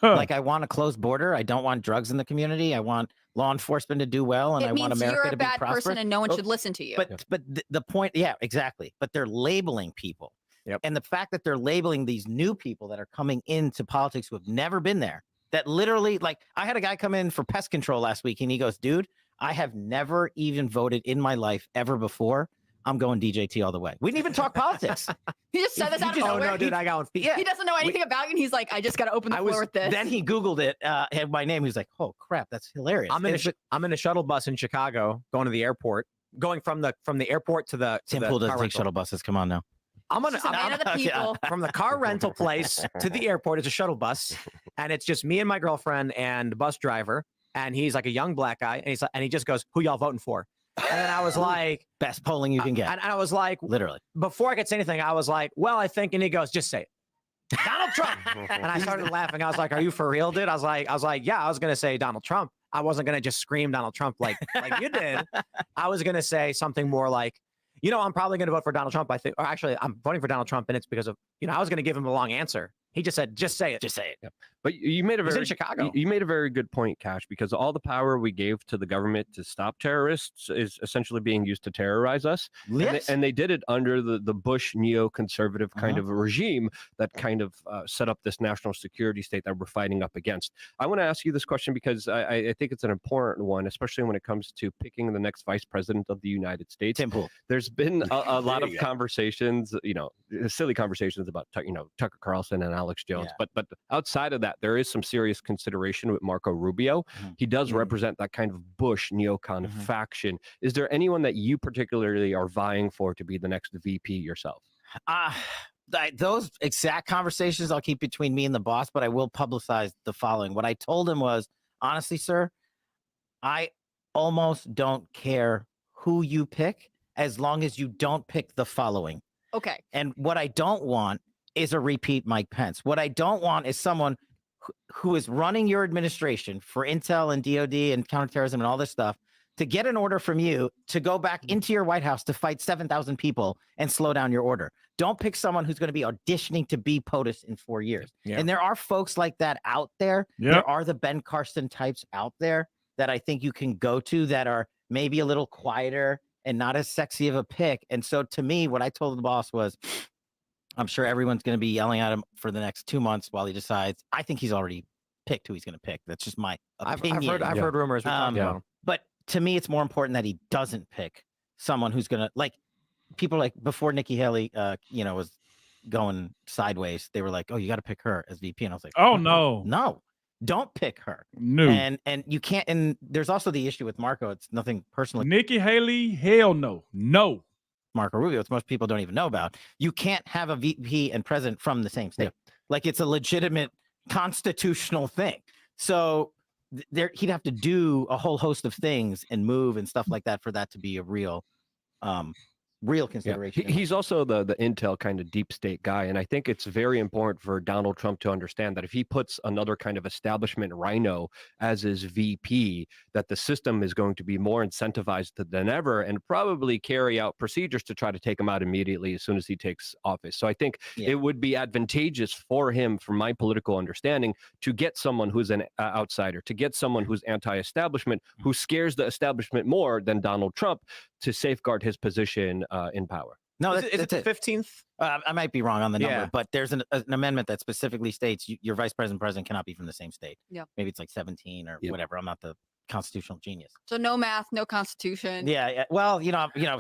C: Like, I want a closed border. I don't want drugs in the community. I want law enforcement to do well. And
F: It
C: I want
F: means
C: America
F: you're a
C: to be
F: bad
C: prosperous.
F: person and no one should listen to you.
C: But the point, yeah, exactly. But they're labeling people.
D: Yep.
C: And the fact that they're labeling these new people that are coming into politics who have never been there, that literally, like, I had a guy come in for pest control last week and he goes, dude, I have never even voted in my life ever before. I'm going DJT all the way. We didn't even talk politics.
F: He just said this out of
D: Oh
F: nowhere.
D: no, dude, I got one.
C: Yeah.
F: He doesn't know anything about you, and he's like, I just got to open the floor with this.
C: Then he Googled it, had my name. He was like, oh crap, that's hilarious.
D: I'm in a shuttle bus in Chicago going to the airport, going from the airport to the
C: Tim
D: to the
C: Pool doesn't
D: car
C: take
D: rental.
C: shuttle buses. Come on now.
F: He's a man of the people.
D: From the car rental place to the airport is a shuttle bus, and it's just me and my girlfriend and the bus driver, and he's like a young black guy, and he just goes, "Who y'all voting for?" And then I was like,
C: Best polling you can get.
D: and I was like,
C: Literally.
D: before I could say anything, I was like, well, I think, and he goes, just say it. Donald Trump. And I started laughing. I was like, are you for real, dude? I was like, yeah, I was going to say Donald Trump. I wasn't going to just scream Donald Trump like you did. I was going to say something more like, I'm probably going to vote for Donald Trump. I think, or actually, I'm voting for Donald Trump, and it's because of, I was going to give him a long answer. He just said, just say it.
C: Just say it.
B: Yeah. But you made a
D: He's
B: very
D: in Chicago.
B: You made a very good point, Kash, because all the power we gave to the government to stop terrorists is essentially being used to terrorize us.
C: Yes.
B: And they did it under the Bush neoconservative kind of regime that kind of set up this national security state that we're fighting up against. I want to ask you this question because I think it's an important one, especially when it comes to picking the next vice president of the United States.
C: Tim Pool.
B: There's been a lot
A: There
B: of
A: you go.
B: conversations, silly conversations about Tucker Carlson and Alex Jones,
C: Yeah.
B: but outside of that, there is some serious consideration with Marco Rubio. He does represent that kind of Bush neocon faction. Is there anyone that you particularly are vying for to be the next VP yourself?
C: Those exact conversations I'll keep between me and the boss, but I will publicize the following. What I told him was, honestly, sir, I almost don't care who you pick as long as you don't pick the following.
F: Okay.
C: And what I don't want is a repeat Mike Pence. What I don't want is someone who is running your administration for intel and DOD and counterterrorism and all this stuff to get an order from you to go back into your White House to fight 7,000 people and slow down your order. Don't pick someone who's going to be auditioning to be POTUS in 4 years.
D: Yeah.
C: And there are folks like that out there.
E: Yep.
C: There are the Ben Carson types out there that I think you can go to that are maybe a little quieter and not as sexy of a pick. And so to me, what I told the boss was, I'm sure everyone's going to be yelling at him for the next 2 months while he decides. I think he's already picked who he's going to pick. That's just my opinion.
D: I've heard rumors. We talked about him.
C: But to me, it's more important that he doesn't pick someone who's going to, like, people like before Nikki Haley, was going sideways. They were like, oh, you got to pick her as VP. And I was like,
E: Oh, no.
C: no, don't pick her.
E: No.
C: And you can't. And there's also the issue with Marco. It's nothing personal.
E: Nikki Haley, hell no. No.
C: Marco Rubio, it's most people don't even know about. You can't have a VP and president from the same state. Like, it's a legitimate constitutional thing. So he'd have to do a whole host of things and move and stuff like that for that to be a real consideration.
B: He's also the intel kind of deep state guy. And I think it's very important for Donald Trump to understand that if he puts another kind of establishment rhino as his VP, that the system is going to be more incentivized than ever and probably carry out procedures to try to take him out immediately as soon as he takes office. So I think it would be advantageous for him, from my political understanding, to get someone who's an outsider, to get someone who's anti-establishment, who scares the establishment more than Donald Trump, to safeguard his position in power.
C: No,
D: Is it the 15th?
C: I might be wrong on the number,
D: Yeah.
C: but there's an amendment that specifically states your vice president cannot be from the same state.
F: Yeah.
C: Maybe it's like 17 or whatever. I'm not the constitutional genius.
F: So no math, no constitution.
C: Yeah. Well,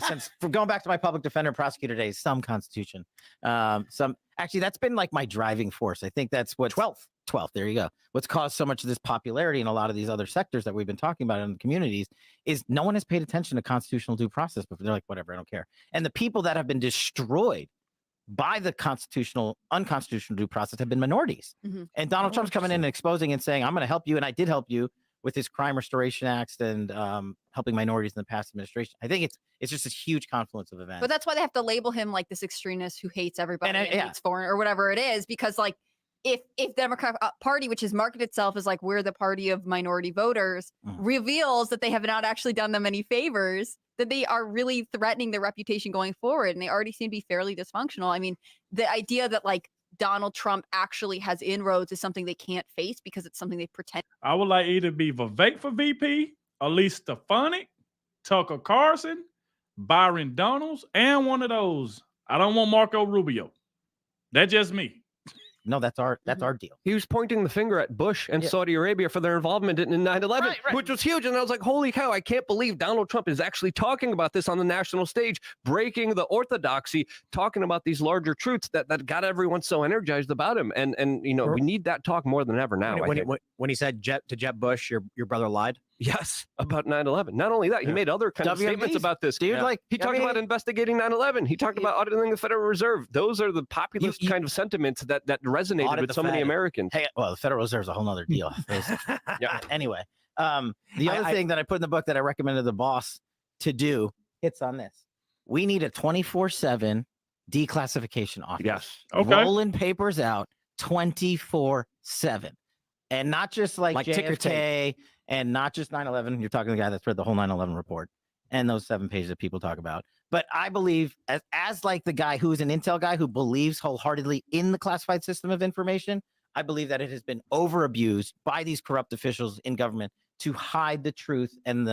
C: since from going back to my public defender prosecutor days, some constitution, actually that's been like my driving force. I think that's what 12th. There you go. What's caused so much of this popularity in a lot of these other sectors that we've been talking about in the communities is no one has paid attention to constitutional due process, but they're like, whatever, I don't care. And the people that have been destroyed by the unconstitutional due process have been minorities. And Donald Trump's coming in and exposing and saying, I'm going to help you. And I did help you with his Crime Restoration Acts and helping minorities in the past administration. I think it's just a huge confluence of events.
F: But that's why they have to label him like this extremist who hates everybody and
C: yeah.
F: hates foreign or whatever it is, because like if Democrat Party, which has marketed itself as like we're the party of minority voters, reveals that they have not actually done them any favors, that they are really threatening their reputation going forward, and they already seem to be fairly dysfunctional. I mean, the idea that like Donald Trump actually has inroads is something they can't face because it's something they pretend.
E: I would like either be Vivek for VP, Elise Stefanik, Tucker Carlson, Byron Donalds, and one of those. I don't want Marco Rubio. That's just me.
C: No, that's our deal.
B: He was pointing the finger at Bush and Saudi Arabia for their involvement in 9/11, which was huge. And I was like, holy cow, I can't believe Donald Trump is actually talking about this on the national stage, breaking the orthodoxy, talking about these larger truths that got everyone so energized about him. And you know, we need that talk more than ever now.
D: When he said to Jeb Bush, your brother lied.
B: Yes, about 9/11. Not only that, he made other kind of statements about this.
C: Dude, like
B: he talked about investigating 9/11. He talked about auditing the Federal Reserve. Those are the populist kind of sentiments that resonated with so many Americans.
C: Hey, well, the Federal Reserve is a whole nother deal. Anyway, the other thing that I put in the book that I recommended the boss to do hits on this. We need a 24/7 declassification office.
B: Yes.
E: Okay.
C: Rolling papers out 24/7. And not just like
D: ticker
C: JFK and not just 9/11. You're talking to the guy that's read the whole 9/11 report and those 7 pages that people talk about. But I believe as like the guy who is an intel guy who believes wholeheartedly in the classified system of information, I believe that it has been over abused by these corrupt officials in government to hide the truth and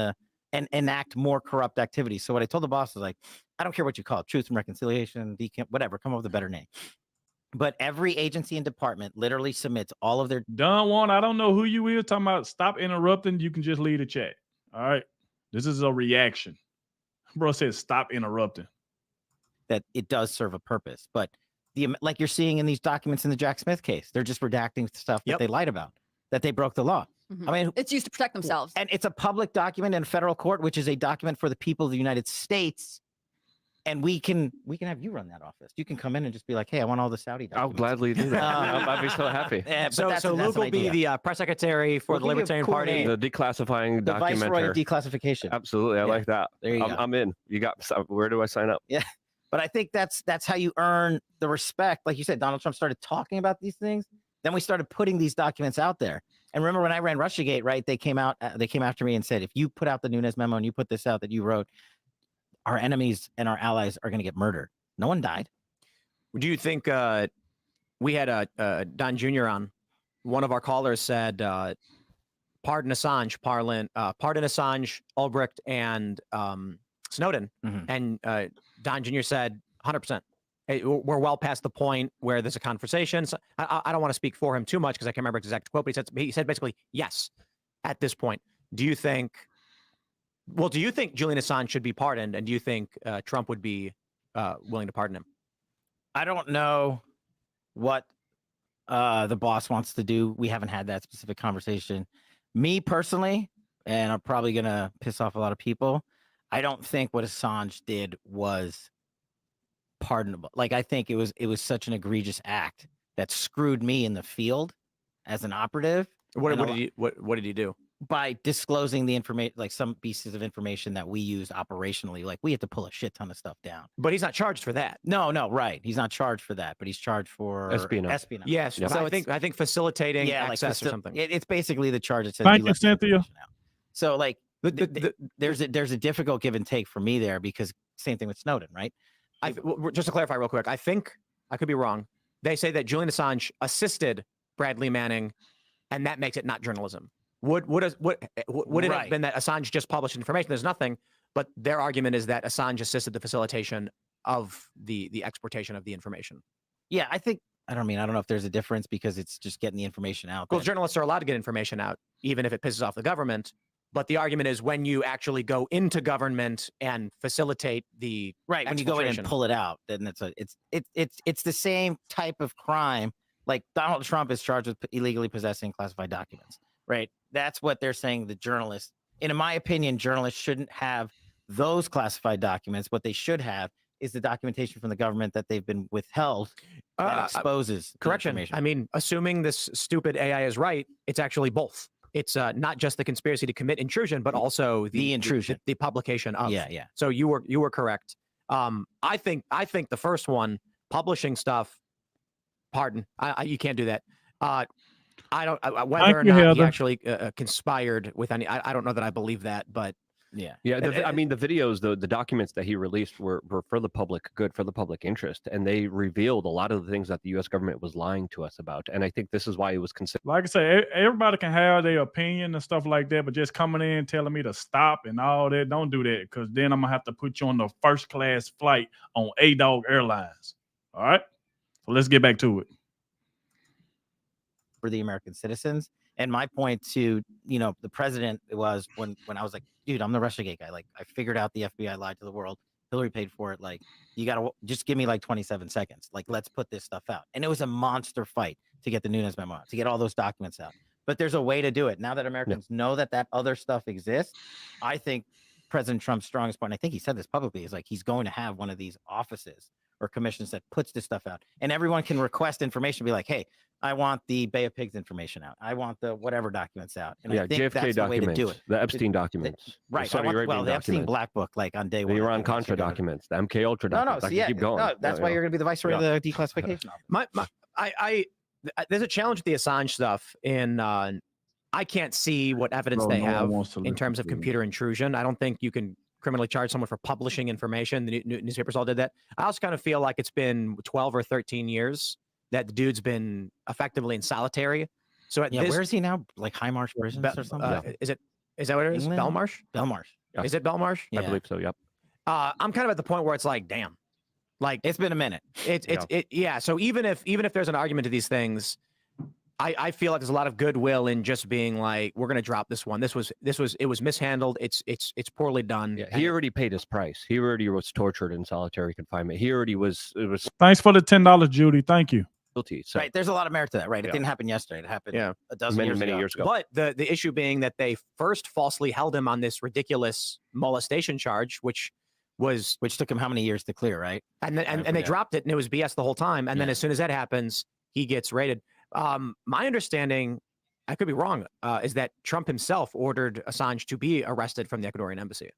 C: enact more corrupt activities. So what I told the boss was like, I don't care what you call it, truth and reconciliation, whatever, come up with a better name. But every agency and department literally submits all of their
E: Done one. I don't know who you is talking about. Stop interrupting. You can just leave the chat. All right. This is a reaction. Bro says stop interrupting.
C: that it does serve a purpose. But like you're seeing in these documents in the Jack Smith case, they're just redacting stuff that they lied about, that they broke the law. I mean,
F: it's used to protect themselves.
C: And it's a public document in federal court, which is a document for the people of the United States. And we can have you run that office. You can come in and just be like, hey, I want all the Saudi documents.
B: I'll gladly do that. I'd be so happy.
D: So Luke will be the press secretary for the Libertarian Party.
B: The declassifying
C: the Viceroy of
B: documenter.
C: Declassification.
B: Absolutely. I like that.
C: There you go.
B: I'm in. Where do I sign up?
C: Yeah. But I think that's how you earn the respect. Like you said, Donald Trump started talking about these things. Then we started putting these documents out there. And remember when I ran Russiagate, right? They came after me and said, if you put out the Nunes memo and you put this out that you wrote, our enemies and our allies are going to get murdered. No one died.
D: Do you think we had Don Jr. on? One of our callers said, pardon Assange, pardon Assange, Ulbricht, and Snowden.
C: Mm-hmm.
D: And Don Jr. said 100%. Hey, we're well past the point where there's a conversation. So I don't want to speak for him too much because I can't remember his exact quote, but he said basically, yes, at this point. Do you think Julian Assange should be pardoned? And do you think Trump would be willing to pardon him?
C: I don't know what the boss wants to do. We haven't had that specific conversation. Me personally, and I'm probably going to piss off a lot of people, I don't think what Assange did was pardonable. Like, I think it was such an egregious act that screwed me in the field as an operative.
D: What did he do?
C: By disclosing the information, like some pieces of information that we use operationally, like we have to pull a shit ton of stuff down.
D: But he's not charged for that.
C: No, right. He's not charged for that, but he's charged for
B: espionage.
D: Yes.
C: Yeah.
D: So I think facilitating access or something.
C: It's basically the charge that says.
E: Thank you, Cynthia.
C: So like, there's a difficult give and take for me there because same thing with Snowden, right?
D: Just to clarify real quick, I think I could be wrong. They say that Julian Assange assisted Bradley Manning, and that makes it not journalism. Would it have been that Assange just published information? There's nothing, but their argument is that Assange assisted the facilitation of the exportation of the information.
C: Yeah, I don't know if there's a difference because it's just getting the information out.
D: Well, journalists are allowed to get information out, even if it pisses off the government. But the argument is when you actually go into government and facilitate the
C: when you go in and pull it out, then it's the same type of crime. Like Donald Trump is charged with illegally possessing classified documents. Right. That's what they're saying. The journalists, in my opinion, journalists shouldn't have those classified documents. What they should have is the documentation from the government that they've been withheld that exposes the
D: correction.
C: information.
D: I mean, assuming this stupid AI is right, it's actually both. It's not just the conspiracy to commit intrusion, but also the
C: intrusion,
D: the publication of.
C: Yeah.
D: So you were correct. I think the first one, publishing stuff. Pardon, you can't do that. I don't whether or not he actually conspired with any. I don't know that I believe that, but
C: yeah.
B: I mean, the videos, the documents that he released were for the public good, for the public interest, and they revealed a lot of the things that the U.S. government was lying to us about. And I think this is why it was considered.
E: Like I say, everybody can have their opinion and stuff like that, but just coming in telling me to stop and all that, don't do that, because then I'm gonna have to put you on the first class flight on A-Dog Airlines. All right, so let's get back to it.
C: For the American citizens. And my point to, the president was when I was like, dude, I'm the Russiagate guy. Like, I figured out the FBI lied to the world. Hillary paid for it. Like, you got to just give me like 27 seconds. Like, let's put this stuff out. And it was a monster fight to get the Nunes memo out, to get all those documents out. But there's a way to do it. Now that Americans know that other stuff exists, I think President Trump's strongest point, I think he said this publicly, is like he's going to have one of these offices or commissions that puts this stuff out. And everyone can request information, be like, hey, I want the Bay of Pigs information out. I want the whatever documents out. And I think
B: JFK
C: that's the way to do it.
B: The Epstein documents.
C: Right.
B: The Saudi Arabian
C: the Epstein Black Book, like on day one.
B: The Iran Contra documents, the MK Ultra documents.
C: So
B: keep going.
C: That's why you're going to be the viceroy of the Declassification Office.
D: There's a challenge with the Assange stuff in I can't see what evidence they have in terms of computer intrusion. I don't think you can criminally charge someone for publishing information. The newspapers all did that. I also kind of feel like it's been 12 or 13 years that the dude's been effectively in solitary. So
C: where is he now? Like Highmarsh Prisons or something?
D: Is that what it is?
C: England?
D: Belmarsh?
C: Belmarsh.
B: Yeah.
D: Is it Belmarsh?
B: I believe so. Yep.
D: I'm kind of at the point where it's like, damn, like
C: it's been a minute.
D: So even if there's an argument to these things, I feel like there's a lot of goodwill in just being like, we're going to drop this one. It was mishandled. It's poorly done.
B: Yeah, he already paid his price. He already was tortured in solitary confinement. He already was. It was.
E: Thanks for the $10, Judy. Thank you.
B: Guilty. So.
C: Right. There's a lot of merit to that. Right. It didn't happen yesterday. It happened a dozen years ago.
D: But the issue being that they first falsely held him on this ridiculous molestation charge, which
C: took him how many years to clear, right?
D: And they dropped it, and it was BS the whole time. And then as soon as that happens, he gets raided. My understanding, I could be wrong, is that Trump himself ordered Assange to be arrested from the Ecuadorian embassy.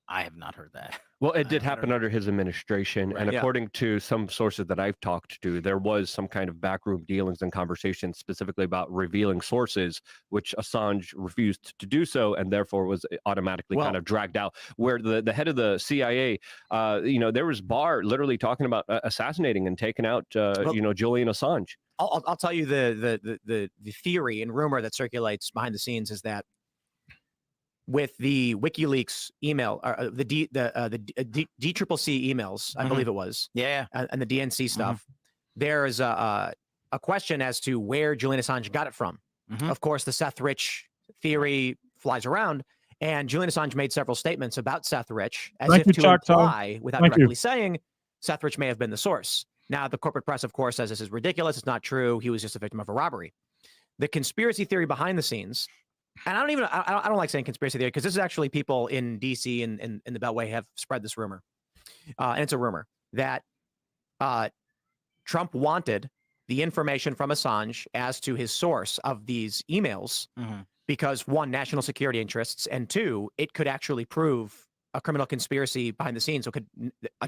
C: I have not heard that.
B: Well, it did happen under his administration. Right. And according to some sources that I've talked to, there was some kind of backroom dealings and conversations specifically about revealing sources, which Assange refused to do so, and therefore was automatically kind of dragged out. Where the head of the CIA, there was Barr literally talking about assassinating and taking out, Julian Assange.
D: I'll tell you the theory and rumor that circulates behind the scenes is that with the WikiLeaks email, the DCCC emails, I believe it was, and the DNC stuff, there is a question as to where Julian Assange got it from. Of course, the Seth Rich theory flies around, and Julian Assange made several statements about Seth Rich as if to imply, without directly saying, Seth Rich may have been the source. Now, the corporate press, of course, says this is ridiculous. It's not true. He was just a victim of a robbery. The conspiracy theory behind the scenes. And I don't like saying conspiracy theory because this is actually people in DC and in the Beltway have spread this rumor. And it's a rumor that Trump wanted the information from Assange as to his source of these emails because, one, national security interests, and two, it could actually prove a criminal conspiracy behind the scenes. So it could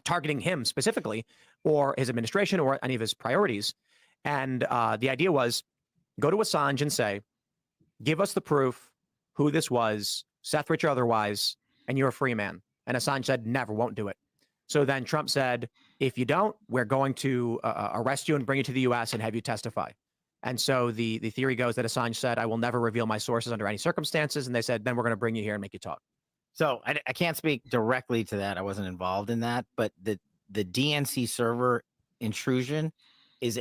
D: targeting him specifically or his administration or any of his priorities. And the idea was go to Assange and say, give us the proof who this was, Seth Rich or otherwise, and you're a free man. And Assange said, never, won't do it. So then Trump said, if you don't, we're going to arrest you and bring you to the U.S. and have you testify. And so the theory goes that Assange said, I will never reveal my sources under any circumstances. And they said, then we're going to bring you here and make you talk.
C: So I can't speak directly to that. I wasn't involved in that. But the DNC server intrusion is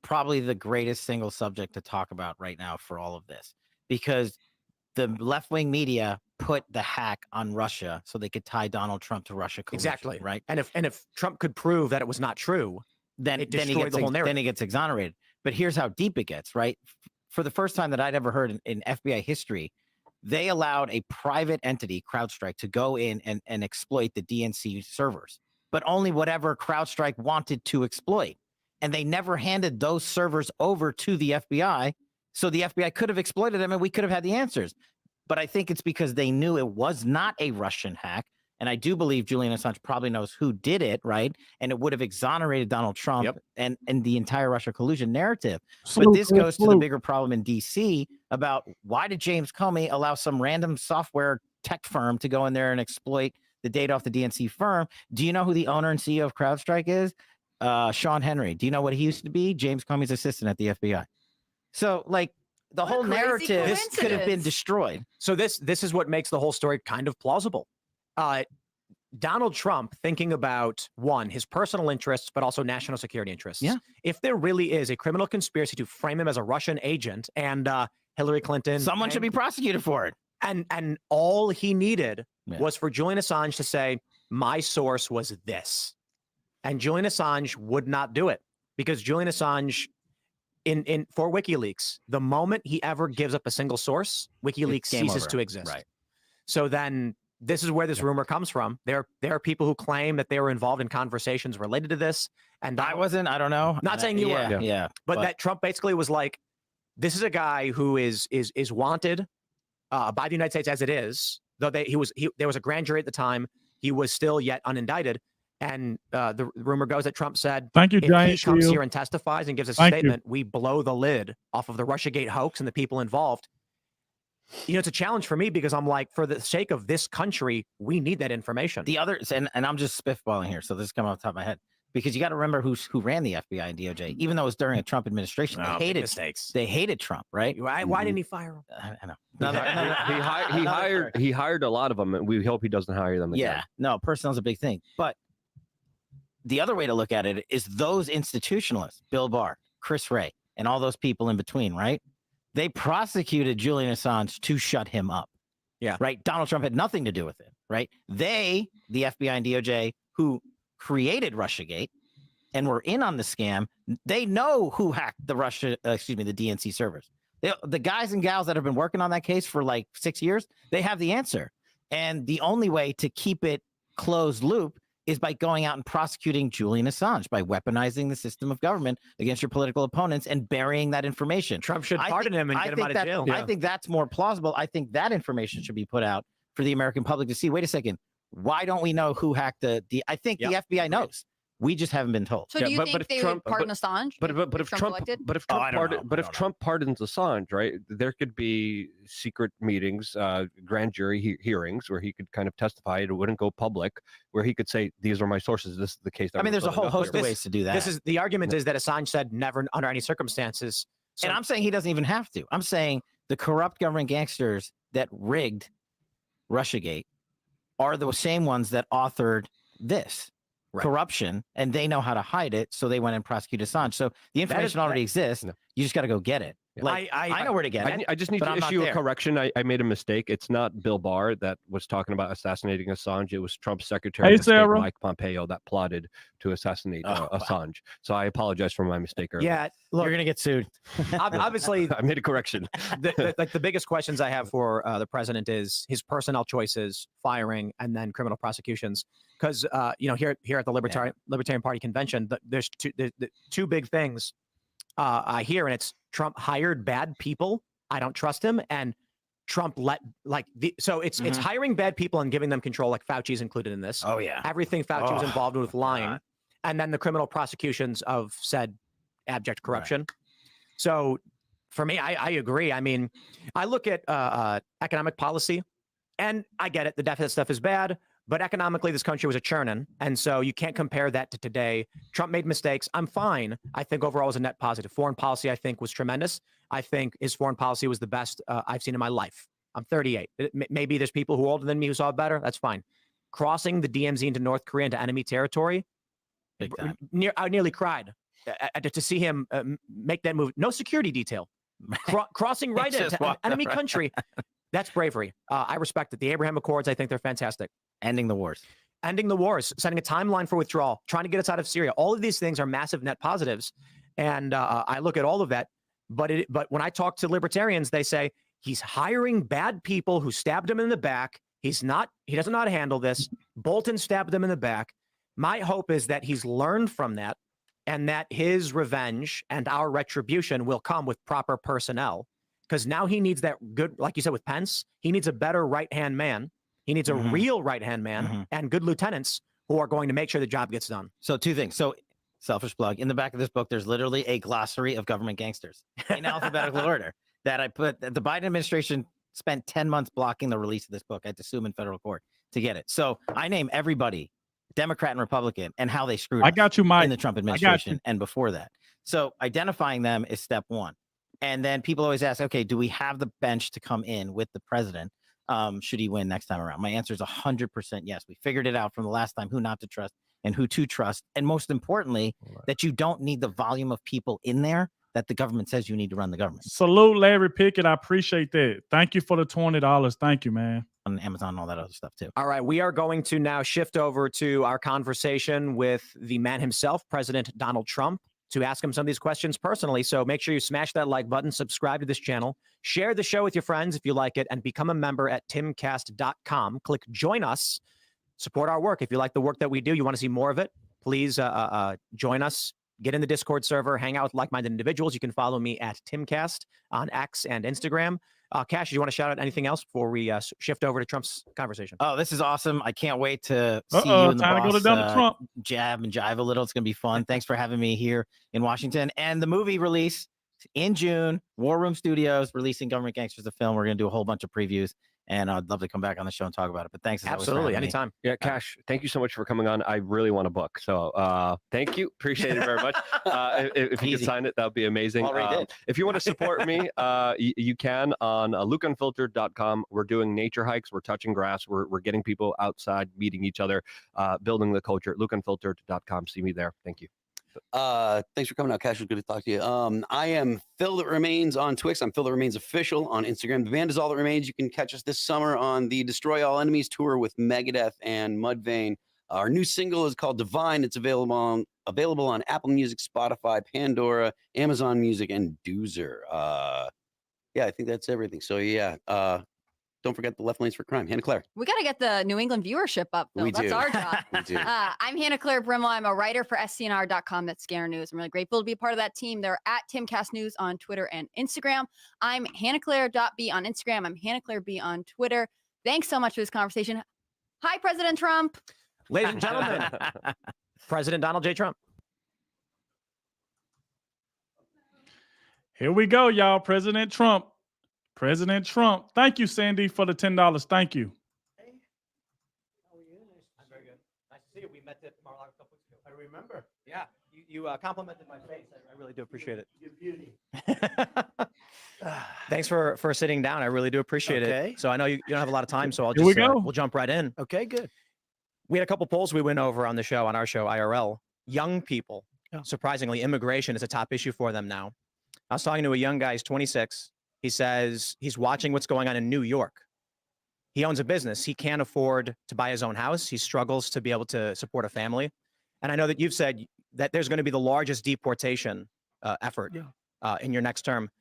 C: probably the greatest single subject to talk about right now for all of this, because the left-wing media put the hack on Russia so they could tie Donald Trump to Russia collusion,
D: exactly.
C: Right.
D: And if Trump could prove that it was not true, then it destroyed the whole narrative.
C: Then he gets exonerated. But here's how deep it gets, right? For the first time that I'd ever heard in FBI history, they allowed a private entity, CrowdStrike, to go in and exploit the DNC servers, but only whatever CrowdStrike wanted to exploit. And they never handed those servers over to the FBI. So the FBI could have exploited them and we could have had the answers. But I think it's because they knew it was not a Russian hack. And I do believe Julian Assange probably knows who did it, right? And it would have exonerated Donald Trump and the entire Russia collusion narrative. But this goes to the bigger problem in DC about why did James Comey allow some random software tech firm to go in there and exploit the data off the DNC firm? Do you know who the owner and CEO of CrowdStrike is? Sean Henry. Do you know what he used to be? James Comey's assistant at the FBI. So, like, the whole narrative could have been destroyed.
D: So this is what makes the whole story kind of plausible. Donald Trump thinking about, one, his personal interests, but also national security interests.
C: Yeah.
D: If there really is a criminal conspiracy to frame him as a Russian agent and Hillary Clinton,
C: someone should be prosecuted for it.
D: And all he needed was for Julian Assange to say, my source was this. And Julian Assange would not do it because Julian Assange, for WikiLeaks, the moment he ever gives up a single source, WikiLeaks ceases to exist.
C: Right.
D: So then this is where this rumor comes from. There are people who claim that they were involved in conversations related to this. And
C: I wasn't, I don't know.
D: Not saying you were.
C: Yeah.
D: But that Trump basically was like, this is a guy who is wanted by the United States as it is, though there was a grand jury at the time. He was still yet unindicted. And the rumor goes that Trump said,
E: "Thank you,
D: if
E: Giant
D: he comes
E: Shield.
D: here and testifies and gives a
E: Thank you.
D: statement, we blow the lid off of the Russiagate hoax and the people involved." You know, it's a challenge for me because I'm like, for the sake of this country, we need that information.
C: The others, and I'm just spitballing here, so this is coming off the top of my head, because you got to remember who ran the FBI and DOJ, even though it was during a Trump administration. They hated Trump, right?
D: Why didn't he fire him?
C: I know.
B: He hired a lot of them, and we hope he doesn't hire them again.
C: Yeah, no, personnel's a big thing. But the other way to look at it is those institutionalists, Bill Barr, Chris Wray, and all those people in between, right? They prosecuted Julian Assange to shut him up.
D: Yeah.
C: Right? Donald Trump had nothing to do with it, right? They, the FBI and DOJ, who created Russiagate and were in on the scam, they know who hacked the DNC servers. The guys and gals that have been working on that case for like 6 years, they have the answer. And the only way to keep it closed loop is by going out and prosecuting Julian Assange, by weaponizing the system of government against your political opponents and burying that information.
D: Trump should pardon him and get him out of jail.
C: I think that's more plausible. I think that information should be put out for the American public to see. Wait a second. Why don't we know who hacked the I think the FBI knows. We just haven't been told.
F: So do you think they would pardon Assange?
B: But if Trump pardons Assange, right? There could be secret meetings, grand jury hearings where he could kind of testify. It wouldn't go public. Where he could say, "These are my sources. This is the case."
C: I mean, there's a whole host of ways to do that.
D: This is the argument is that Assange said never under any circumstances.
C: And I'm saying he doesn't even have to. I'm saying the corrupt government gangsters that rigged Russiagate are the same ones that authored this. Right. Corruption, and they know how to hide it, so they went and prosecuted Assange. So the information already exists. You just got to go get it. Like I know where to get it.
B: I just need to issue a correction. I made a mistake. It's not Bill Barr that was talking about assassinating Assange. It was Trump's Secretary of State, Mike Pompeo, that plotted to assassinate Assange. So I apologize for my mistake earlier.
D: Yeah, look,
C: you're gonna get sued.
D: Obviously,
B: I made a correction.
D: The biggest questions I have for the president is his personnel choices, firing, and then criminal prosecutions. Because here at the Libertarian Party convention, there's two big things I hear, and it's Trump hired bad people. I don't trust him, and Trump it's hiring bad people and giving them control, like Fauci's included in this.
C: Oh yeah,
D: everything Fauci was involved with lying, and then the criminal prosecutions of said abject corruption. Right. So for me, I agree. I mean, I look at economic policy, and I get it. The deficit stuff is bad. But economically, this country was a churning, and so you can't compare that to today. Trump made mistakes. I'm fine. I think overall it was a net positive. Foreign policy, I think, was tremendous. I think his foreign policy was the best I've seen in my life. I'm 38. Maybe there's people who are older than me who saw it better. That's fine. Crossing the DMZ into North Korea, into enemy territory, I nearly cried to see him make that move. No security detail. Crossing right into an enemy country. That's bravery. I respect it. The Abraham Accords, I think they're fantastic.
C: Ending the wars,
D: setting a timeline for withdrawal, trying to get us out of Syria. All of these things are massive net positives. And I look at all of that. But when I talk to libertarians, they say He's hiring bad people who stabbed him in the back. He doesn't know how to handle this. Bolton stabbed him in the back. My hope is that he's learned from that and that his revenge and our retribution will come with proper personnel. Because now he needs that good, like you said with Pence, he needs a better right-hand man. He needs a real right-hand man and good lieutenants who are going to make sure the job gets done.
C: So 2 things. So selfish plug. In the back of this book, there's literally a glossary of government gangsters in alphabetical order that I put. The Biden administration spent 10 months blocking the release of this book. I had to sue him in federal court to get it. So I name everybody, Democrat and Republican, and how they screwed
E: I got you, Mike.
C: in the Trump administration and before that. So identifying them is step 1. And then people always ask, okay, do we have the bench to come in with the president? Should he win next time around? My answer is 100% yes. We figured it out from the last time who not to trust and who to trust. And most importantly, that you don't need the volume of people in there that the government says you need to run the government.
E: Salute Larry Pickett. I appreciate that. Thank you for the $20. Thank you, man.
C: On Amazon and all that other stuff too.
D: All right, we are going to now shift over to our conversation with the man himself, President Donald Trump, to ask him some of these questions personally. So make sure you smash that like button, subscribe to this channel, share the show with your friends if you like it, and become a member at timcast.com. Click join us, support our work. If you like the work that we do, you want to see more of it, please join us. Get in the Discord server, hang out with like-minded individuals. You can follow me at Timcast on X and Instagram. Kash, do you want to shout out anything else before we shift over to Trump's conversation?
C: Oh, this is awesome. I can't wait to see you and the
E: time
C: boss,
E: to go to Donald Trump.
C: jab and jive a little. It's going to be fun. Thanks for having me here in Washington. And the movie release in June, War Room Studios releasing Government Gangsters, the film. We're going to do a whole bunch of previews. And I'd love to come back on the show and talk about it. But thanks as always for
D: Absolutely,
C: having me.
D: anytime.
B: Yeah, Kash, thank you so much for coming on. I really want a book. So thank you. Appreciate it very much. If you could
C: Easy.
B: sign it, that would be amazing.
C: Already did.
B: If you want to support me, you can on lukeunfiltered.com. We're doing nature hikes. We're touching grass. We're getting people outside, meeting each other, building the culture. lukeunfiltered.com. See me there. Thank you.
A: Thanks for coming out, Cash. It was good to talk to you. I am Phil That Remains on Twix. I'm Phil That Remains Official on Instagram. The band is All That Remains. You can catch us this summer on the Destroy All Enemies tour with Megadeth and Mudvayne. Our new single is called Divine. It's available on Apple Music, Spotify, Pandora, Amazon Music, and Doozer. Yeah, I think that's everything. So yeah, don't forget the Left Lanes for Crime. Hannah Claire.
F: We got to get the New England viewership up, Phil.
A: We
F: That's
A: do.
F: our job.
A: We do.
F: I'm Hannah Claire Brimwell. I'm a writer for SCNR.com. That's Scare News. I'm really grateful to be a part of that team. They're at Timcast News on Twitter and Instagram. I'm HannahClaire.B on Instagram. I'm Hannah Claire B on Twitter. Thanks so much for this conversation. Hi, President Trump.
D: Ladies and gentlemen, President Donald J. Trump.
E: Here we go, y'all. President Trump. President Trump. Thank you, Sandy, for the $10. Thank you.
D: Hey, how are you? I'm very good. Nice to see you. We met at Mar-a-Lago a couple weeks ago. I remember. Yeah, you complimented my face. I really do appreciate it. Your beauty. Thanks for sitting down. I really do appreciate it. So I know you don't have a lot of time, so I'll
E: Here we
D: just
E: go.
D: we'll jump right in.
G: Okay, good.
D: We had a couple polls we went over on the show, on our show, IRL. Young people, surprisingly, immigration is a top issue for them now. I was talking to a young guy, he's 26. He says he's watching what's going on in New York. He owns a business. He can't afford to buy his own house. He struggles to be able to support a family. And I know that you've said that there's going to be the largest deportation effort in your next term.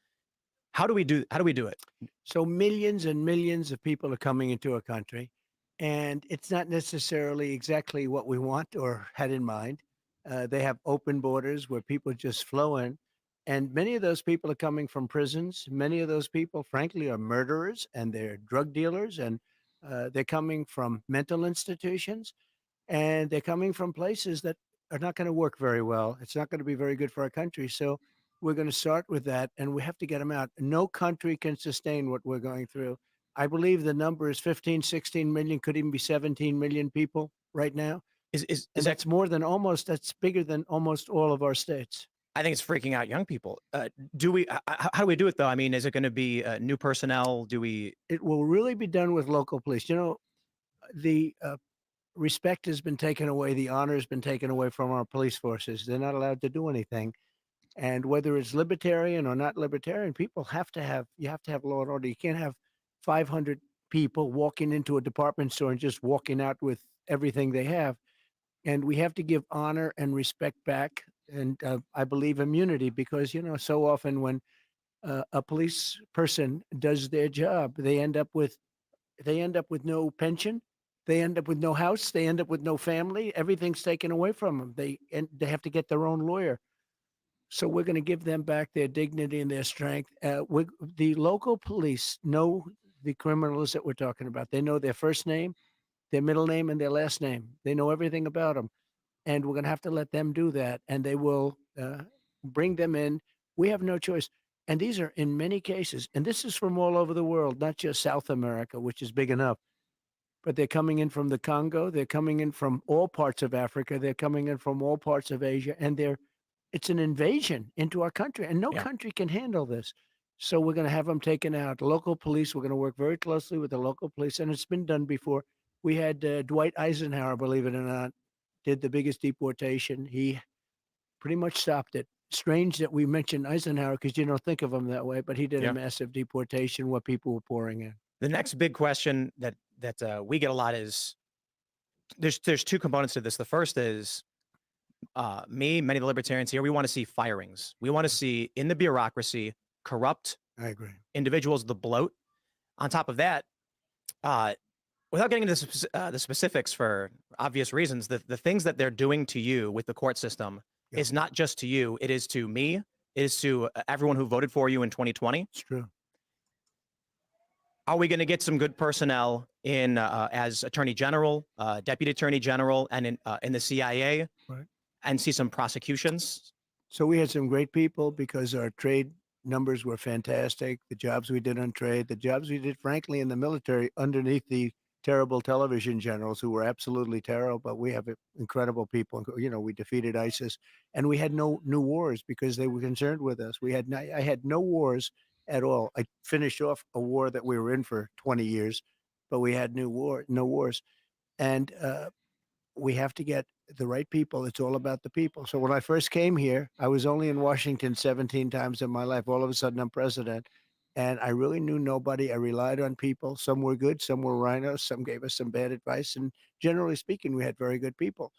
D: How do we do it?
G: So millions and millions of people are coming into our country, and it's not necessarily exactly what we want or had in mind. They have open borders where people just flow in. And many of those people are coming from prisons. Many of those people, frankly, are murderers and they're drug dealers, and they're coming from mental institutions, and they're coming from places that are not going to work very well. It's not going to be very good for our country. So we're going to start with that, and we have to get them out. No country can sustain what we're going through. I believe the number is 15, 16 million, could even be 17 million people right now.
D: Is
G: That's more than that's bigger than almost all of our states.
D: I think it's freaking out young people. How do we do it though? I mean, is it going to be new personnel?
G: It will really be done with local police. You know, the respect has been taken away. The honor has been taken away from our police forces. They're not allowed to do anything. And whether it's libertarian or not libertarian, you have to have law and order. You can't have 500 people walking into a department store and just walking out with everything they have. And we have to give honor and respect back. And I believe immunity, because, you know, so often when a police person does their job, they end up with no pension. They end up with no house. They end up with no family. Everything's taken away from them. They have to get their own lawyer. So we're going to give them back their dignity and their strength. The local police know the criminals that we're talking about. They know their first name, their middle name, and their last name. They know everything about them. And we're going to have to let them do that. And they will bring them in. We have no choice. And these are in many cases, and this is from all over the world, not just South America, which is big enough, but they're coming in from the Congo. They're coming in from all parts of Africa. They're coming in from all parts of Asia. And it's an invasion into our country. And no country can handle this. So we're going to have them taken out. Local police, we're going to work very closely with the local police. And it's been done before. We had Dwight Eisenhower, believe it or not, did the biggest deportation. He pretty much stopped it. Strange that we mentioned Eisenhower because you don't think of him that way, but he did a massive deportation where people were pouring in.
D: The next big question that we get a lot is there's two components to this. The first is many of the libertarians here, we want to see firings. We want to see in the bureaucracy corrupt
G: I agree.
D: individuals, the bloat. On top of that, without getting into the specifics for obvious reasons, the things that they're doing to you with the court system is not just to you. It is to me. It is to everyone who voted for you in 2020.
G: It's true.
D: Are we going to get some good personnel in as Attorney General, Deputy Attorney General, and in the CIA, and see some prosecutions?
G: So we had some great people because our trade numbers were fantastic. The jobs we did on trade, the jobs we did, frankly, in the military underneath the terrible television generals who were absolutely terrible, but we have incredible people. You know, we defeated ISIS, and we had no new wars because they were concerned with us. I had no wars at all. I finished off a war that we were in for 20 years, but we had no wars. And we have to get the right people. It's all about the people. So when I first came here, I was only in Washington 17 times in my life. All of a sudden, I'm president. And I really knew nobody. I relied on people. Some were good, some were rhinos, some gave us some bad advice. And generally speaking, we had very good people.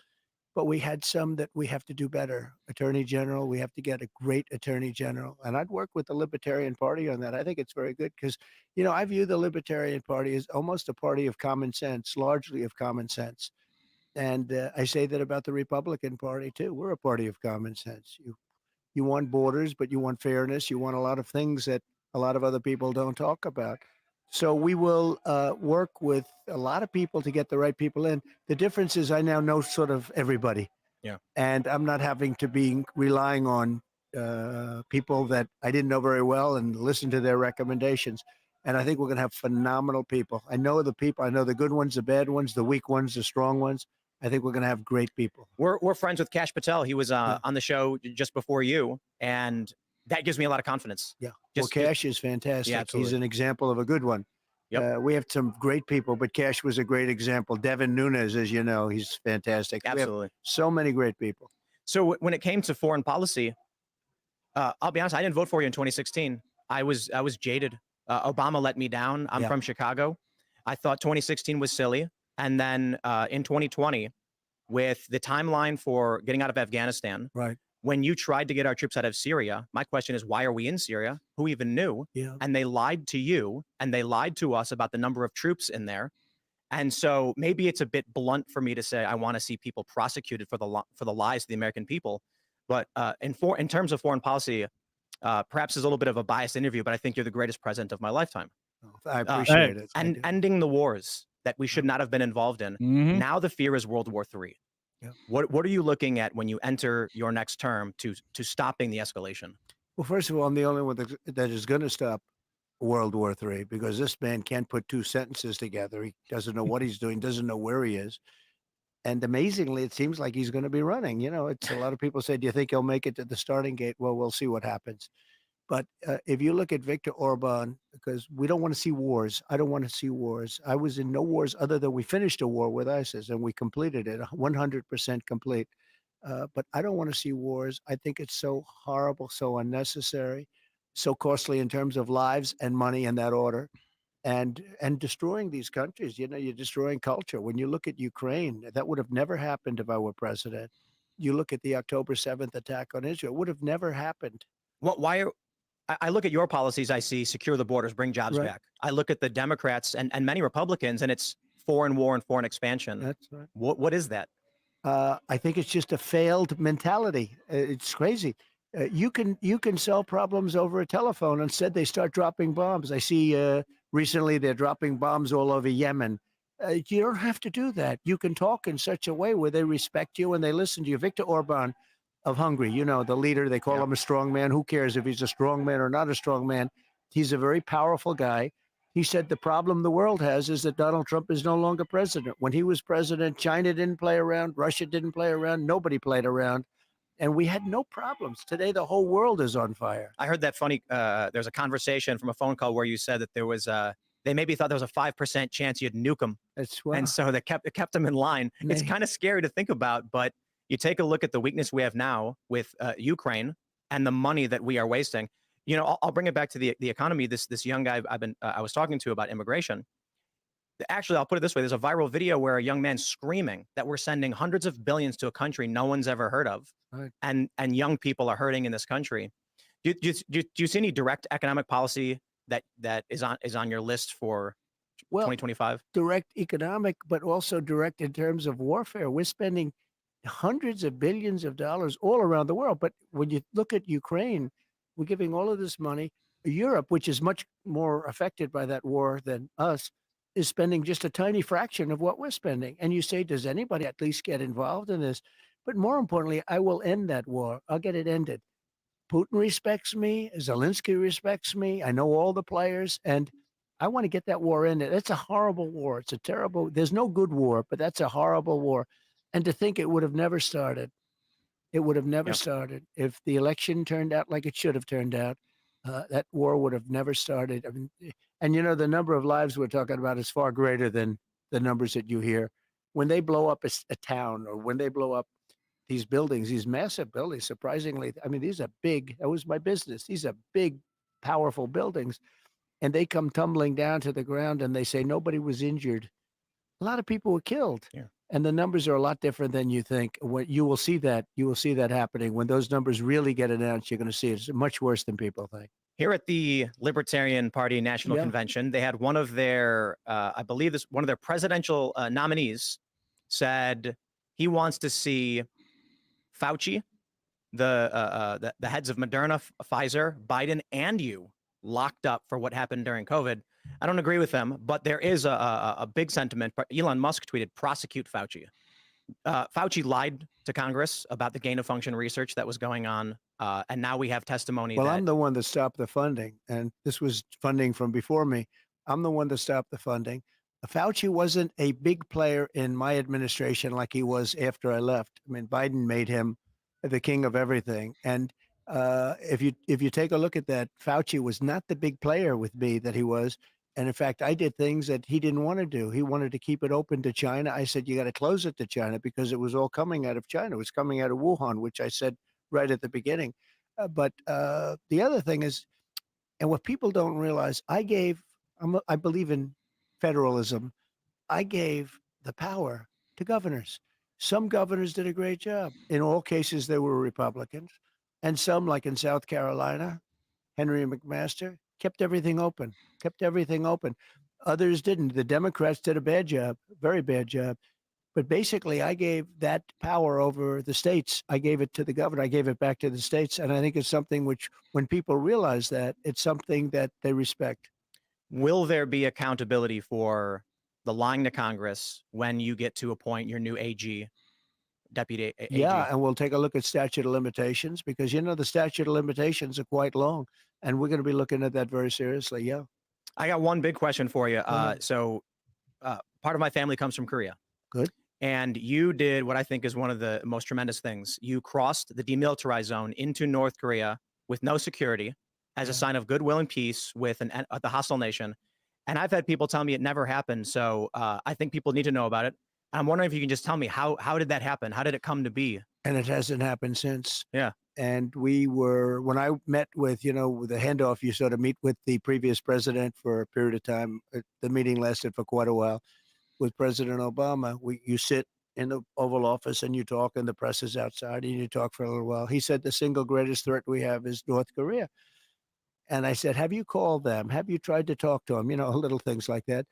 G: But we had some that we have to do better. Attorney General, we have to get a great Attorney General. And I'd work with the Libertarian Party on that. I think it's very good because, you know, I view the Libertarian Party as almost a party of common sense, largely of common sense. And I say that about the Republican Party, too. We're a party of common sense. You want borders, but you want fairness. You want a lot of things that a lot of other people don't talk about. So we will work with a lot of people to get the right people in. The difference is I now know sort of everybody.
D: Yeah.
G: And I'm not having to be relying on people that I didn't know very well and listen to their recommendations. And I think we're going to have phenomenal people. I know the people. I know the good ones, the bad ones, the weak ones, the strong ones. I think we're going to have great people.
D: We're friends with Kash Patel. He was on the show just before you, and that gives me a lot of confidence.
G: Yeah. Well, Kash is fantastic.
D: Yeah,
G: he's an example of a good one.
D: Yep.
G: We have some great people, but Kash was a great example. Devin Nunes, as you know, he's fantastic.
D: Absolutely.
G: So many great people.
D: So when it came to foreign policy, I'll be honest, I didn't vote for you in 2016. I was jaded. Obama let me down. I'm from Chicago. I thought 2016 was silly. And then in 2020, with the timeline for getting out of Afghanistan, when you tried to get our troops out of Syria, my question is, why are we in Syria? Who even knew?
G: Yeah.
D: And they lied to you and they lied to us about the number of troops in there. And so maybe it's a bit blunt for me to say I want to see people prosecuted for the lies of the American people. But in terms of foreign policy, perhaps it's a little bit of a biased interview, but I think you're the greatest president of my lifetime.
G: I appreciate it.
D: And ending the wars that we should not have been involved in. Now the fear is World War III.
G: Yeah.
D: What are you looking at when you enter your next term to stopping the escalation?
G: Well, first of all, I'm the only one that is going to stop World War III because this man can't put two sentences together. He doesn't know what he's doing, doesn't know where he is. And amazingly, it seems like he's going to be running. You know, it's a lot of people say, do you think he'll make it to the starting gate? Well, we'll see what happens. But if you look at Viktor Orban, because we don't want to see wars. I don't want to see wars. I was in no wars other than we finished a war with ISIS and we completed it 100% complete. But I don't want to see wars. I think it's so horrible, so unnecessary, so costly in terms of lives and money in that order. And destroying these countries, you know, you're destroying culture. When you look at Ukraine, that would have never happened if I were president. You look at the October 7th attack on Israel, it would have never happened.
D: Why I look at your policies, I see secure the borders, bring jobs
G: Right.
D: back. I look at the Democrats and many Republicans, and it's foreign war and foreign expansion.
G: That's right.
D: What is that?
G: I think it's just a failed mentality. It's crazy. You can solve problems over a telephone. Instead, they start dropping bombs. I see recently they're dropping bombs all over Yemen. You don't have to do that. You can talk in such a way where they respect you and they listen to you. Viktor Orban of Hungary, you know, the leader, they call him a strong man. Who cares if he's a strong man or not a strong man? He's a very powerful guy. He said the problem the world has is that Donald Trump is no longer president. When he was president, China didn't play around, Russia didn't play around, nobody played around, and we had no problems. Today, the whole world is on fire.
D: I heard that funny, there's a conversation from a phone call where you said that there was, they maybe thought there was a 5% chance you'd nuke them.
G: That's
D: And so it kept them in line. It's kind of scary to think about, but you take a look at the weakness we have now with Ukraine and the money that we are wasting. You know, I'll bring it back to the economy. This young guy I was talking to about immigration. Actually, I'll put it this way: there's a viral video where a young man's screaming that we're sending hundreds of billions to a country no one's ever heard of,
G: Right.
D: and young people are hurting in this country. Do you see any direct economic policy that is on your list for 2025?
G: Direct economic, but also direct in terms of warfare. We're spending hundreds of billions of dollars all around the world. But when you look at Ukraine, we're giving all of this money. Europe, which is much more affected by that war than us, is spending just a tiny fraction of what we're spending. And you say, does anybody at least get involved in this? But more importantly, I will end that war. I'll get it ended. Putin respects me. Zelensky respects me. I know all the players. And I want to get that war ended. It's a horrible war. It's a terrible, there's no good war, but that's a horrible war. And to think it would have never started. It would have never started. If the election turned out like it should have turned out, that war would have never started. I mean, and you know, the number of lives we're talking about is far greater than the numbers that you hear. When they blow up a town, or when they blow up these buildings, these massive buildings, surprisingly, I mean, these are big, that was my business. These are big, powerful buildings. And they come tumbling down to the ground and they say nobody was injured. A lot of people were killed.
D: Yeah.
G: And the numbers are a lot different than you think. What you will see that happening when those numbers really get announced. You're going to see it's much worse than people think.
D: Here at the Libertarian Party National Convention, they had one of their, I believe one of their presidential nominees said he wants to see Fauci, the heads of Moderna, Pfizer, Biden, and you locked up for what happened during COVID. I don't agree with them, but there is a big sentiment. Elon Musk tweeted, prosecute Fauci. Fauci lied to Congress about the gain of function research that was going on. And now we have testimony.
G: Well, I'm the one that stopped the funding. And this was funding from before me. I'm the one that stopped the funding. Fauci wasn't a big player in my administration like he was after I left. I mean, Biden made him the king of everything. And if you take a look at that, Fauci was not the big player with me that he was. And in fact, I did things that he didn't want to do. He wanted to keep it open to China. I said, you got to close it to China because it was all coming out of China. It was coming out of Wuhan, which I said right at the beginning. But the other thing is, and what people don't realize, I believe in federalism. I gave the power to governors. Some governors did a great job. In all cases, they were Republicans. And some, like in South Carolina, Henry McMaster, kept everything open. Others didn't. The Democrats did a bad job, very bad job. But basically, I gave that power over the states. I gave it to the governor. I gave it back to the states. And I think it's something which, when people realize that, it's something that they respect.
D: Will there be accountability for the lying to Congress when you get to appoint your new AG, deputy AG?
G: Yeah, and we'll take a look at statute of limitations because, you know, the statute of limitations are quite long. And we're going to be looking at that very seriously. Yeah.
D: I got one big question for you. So part of my family comes from Korea.
G: Good.
D: And you did what I think is one of the most tremendous things. You crossed the demilitarized zone into North Korea with no security as a sign of goodwill and peace with the hostile nation. And I've had people tell me it never happened. So I think people need to know about it. I'm wondering if you can just tell me how did that happen? How did it come to be?
G: And it hasn't happened since.
D: Yeah.
G: And when I met with, the handoff, you sort of meet with the previous president for a period of time. The meeting lasted for quite a while. With President Obama, you sit in the Oval Office and you talk, and the press is outside, and you talk for a little while. He said the single greatest threat we have is North Korea. And I said, have you called them? Have you tried to talk to them? You know, little things like that.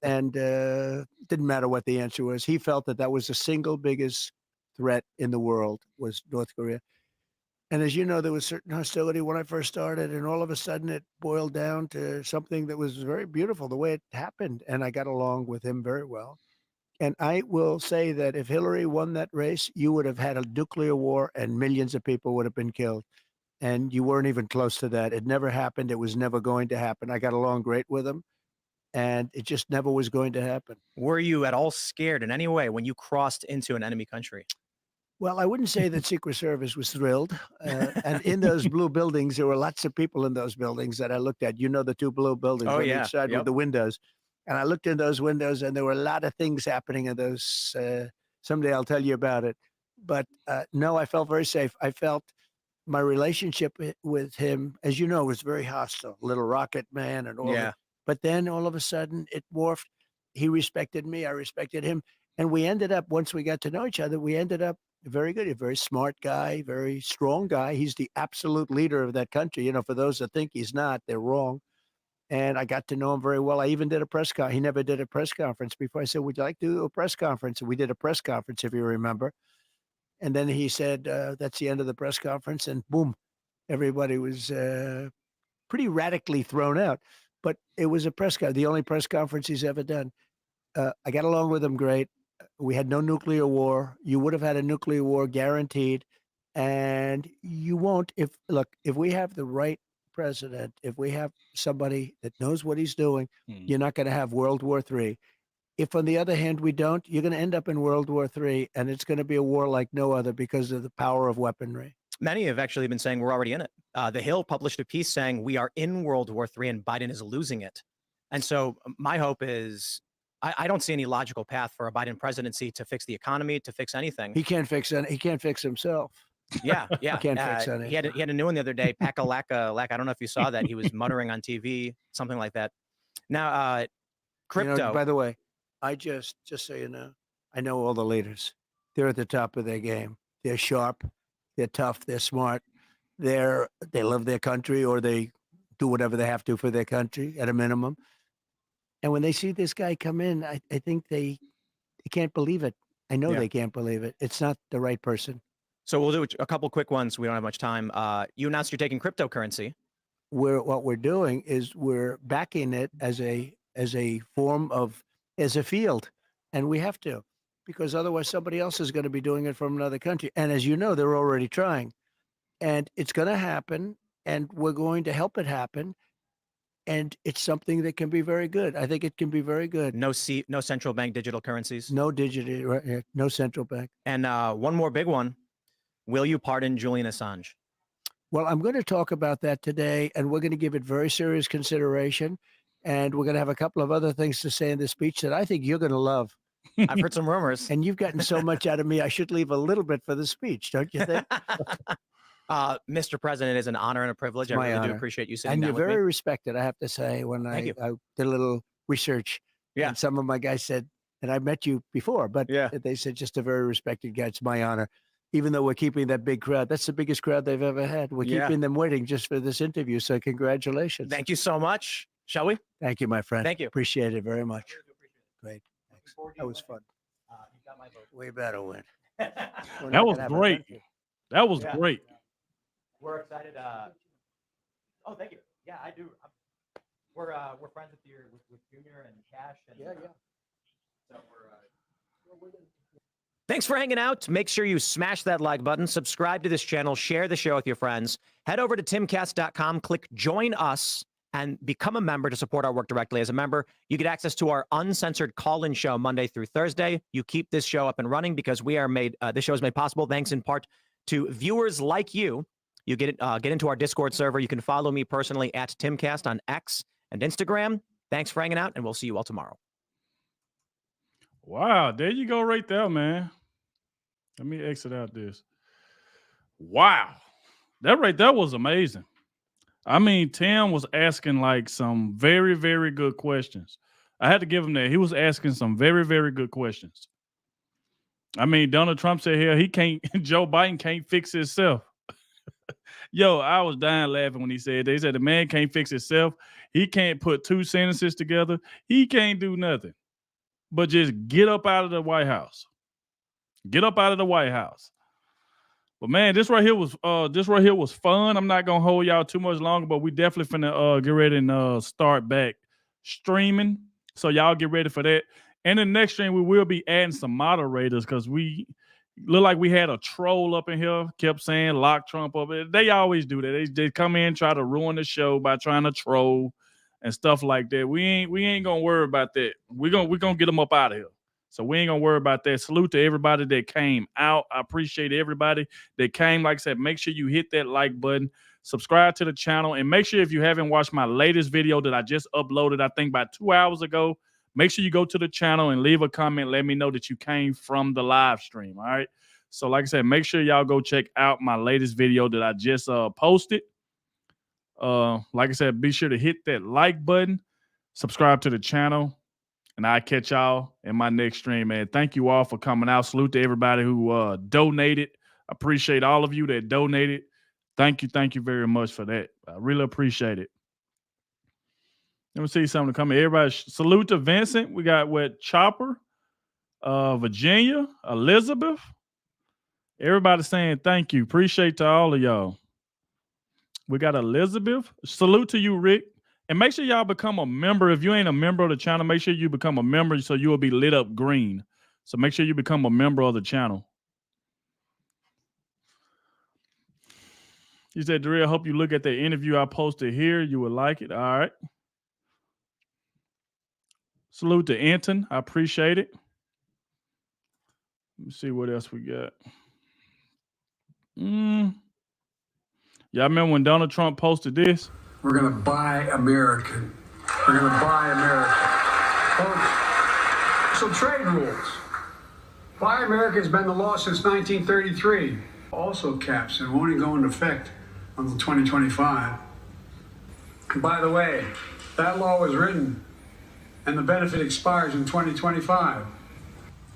G: And didn't matter what the answer was. He felt that that was the single biggest threat in the world was North Korea. And as you know, there was certain hostility when I first started, and all of a sudden it boiled down to something that was very beautiful the way it happened. And I got along with him very well. And I will say that if Hillary won that race, you would have had a nuclear war and millions of people would have been killed. And you weren't even close to that. It never happened. It was never going to happen. I got along great with him, and it just never was going to happen.
D: Were you at all scared in any way when you crossed into an enemy country?
G: Well, I wouldn't say that Secret Service was thrilled. And in those blue buildings, there were lots of people in those buildings that I looked at. You know, the two blue buildings
D: Oh,
G: on
D: yeah.
G: each side with the windows. And I looked in those windows, and there were a lot of things happening in those. Someday I'll tell you about it. But no, I felt very safe. I felt my relationship with him, as you know, was very hostile. Little Rocket Man and all that. But then all of a sudden it morphed. He respected me. I respected him. And we ended up, once we got to know each other, we ended up very good. A very smart guy, very strong guy. He's the absolute leader of that country. You know, for those that think he's not, they're wrong. And I got to know him very well. I even did a press conference. He never did a press conference before. I said, would you like to do a press conference? And we did a press conference, if you remember. And then he said, that's the end of the press conference. And boom, everybody was pretty radically thrown out. But it was a press conference, the only press conference he's ever done. I got along with him great. We had no nuclear war. You would have had a nuclear war guaranteed. And you won't if we have the right president, if we have somebody that knows what he's doing, you're not going to have World War III. If, on the other hand, we don't, you're going to end up in World War III, and it's going to be a war like no other because of the power of weaponry.
D: Many have actually been saying we're already in it. The Hill published a piece saying we are in World War III and Biden is losing it. And so my hope is I don't see any logical path for a Biden presidency to fix the economy, to fix anything.
G: He can't fix it. He can't fix himself.
D: Yeah.
G: He can't fix anything.
D: He had a new one the other day, Pack-a-lack-a. I don't know if you saw that. He was muttering on TV, something like that. Now, crypto.
G: You know, by the way, I just so you know, I know all the leaders. They're at the top of their game. They're sharp. They're tough. They're smart. They love their country, or they do whatever they have to for their country at a minimum. And when they see this guy come in, I think they can't believe it. I know they can't believe it. It's not the right person.
D: So we'll do a couple quick ones. We don't have much time. You announced you're taking cryptocurrency.
G: What we're doing is we're backing it as a form of, as a field, and we have to, because otherwise somebody else is going to be doing it from another country. And as you know, they're already trying, and it's going to happen, and we're going to help it happen. And it's something that can be very good. I think it can be very good.
D: No central bank digital currencies.
G: No digital, no central bank.
D: And one more big one. Will you pardon Julian Assange?
G: Well, I'm going to talk about that today, and we're going to give it very serious consideration. And we're going to have a couple of other things to say in the speech that I think you're going to love.
D: I've heard some rumors.
G: And you've gotten so much out of me, I should leave a little bit for the speech, don't you think?
D: Mr. President, it is an honor and a privilege. I really do appreciate you sitting
G: down with me. And you're very
D: me.
G: respected, I have to say. When I did a little research, and some of my guys said, and I met you before, but they said just a very respected guy. It's my honor. Even though we're keeping that big crowd, that's the biggest crowd they've ever had. We're keeping them waiting just for this interview. So congratulations.
D: Thank you so much. Shall we?
G: Thank you, my friend.
D: Thank you.
G: Appreciate it very much. Great. Thanks. That was fun.
D: You got my vote.
G: We better win.
E: That was great. That was great.
D: We're excited. Oh, thank you. Yeah, I do. We're friends with Junior and Kash. And, So thanks for hanging out. Make sure you smash that like button, subscribe to this channel, share the show with your friends. Head over to timcast.com, click join us, and become a member to support our work directly. As a member, you get access to our uncensored call-in show Monday through Thursday. You keep this show up and running because we are this show is made possible thanks in part to viewers like you. You get into our Discord server. You can follow me personally at Timcast on X and Instagram. Thanks for hanging out, and we'll see you all tomorrow.
E: Wow, there you go right there, man. Let me exit out this. Wow. That right there was amazing. I mean, Tim was asking like some very, very good questions. I had to give him that. He was asking some very, very good questions. I mean, Donald Trump said here Joe Biden can't fix himself. Yo, I was dying laughing when he said, they said the man can't fix himself. He can't put two sentences together. He can't do nothing but just get up out of the White House. Get up out of the White House. But man, this right here was fun. I'm not gonna hold y'all too much longer, but we definitely finna get ready and start back streaming. So y'all get ready for that. And the next stream, we will be adding some moderators because we look like we had a troll up in here, kept saying lock Trump up. They always do that. They come in, try to ruin the show by trying to troll and stuff like that. We ain't gonna worry about that. We're gonna get them up out of here. So we ain't gonna worry about that. Salute to everybody that came out. I appreciate everybody that came. Like I said, make sure you hit that like button, subscribe to the channel, and make sure if you haven't watched my latest video that I just uploaded, I think about 2 hours ago, make sure you go to the channel and leave a comment. Let me know that you came from the live stream. All right. So like I said, make sure y'all go check out my latest video that I just posted. Like I said, be sure to hit that like button, subscribe to the channel, and I'll catch y'all in my next stream, man. Thank you all for coming out. Salute to everybody who donated. I appreciate all of you that donated. Thank you very much for that. I really appreciate it. Let me see something coming. Everybody, salute to Vincent. We got Chopper, Virginia, Elizabeth. Everybody saying thank you. Appreciate to all of y'all. We got Elizabeth. Salute to you, Rick. And make sure y'all become a member. If you ain't a member of the channel, make sure you become a member so you will be lit up green. So make sure you become a member of the channel. You said, Darrell, hope you look at the interview I posted here. You would like it. All right. Salute to Anton. I appreciate it. Let me see what else we got. Y'all remember when Donald Trump posted this?
H: We're going to buy American. We're going to buy America. Folks, so trade rules. Buy America has been the law since 1933. Also caps and won't even go into effect until 2025. And by the way, that law was written and the benefit expires in 2025.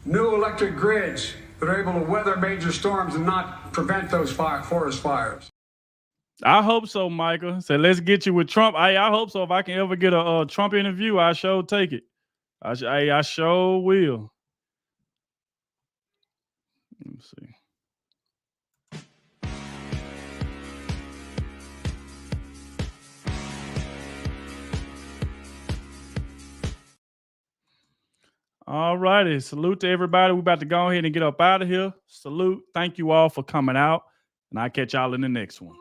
H: New electric grids that are able to weather major storms and not prevent those forest fires.
E: I hope so, Michael. So let's get you with Trump. I hope so. If I can ever get a Trump interview, I sure take it. I sure will. Let me see. All righty. Salute to everybody. We're about to go ahead and get up out of here. Salute. Thank you all for coming out. And I'll catch y'all in the next one.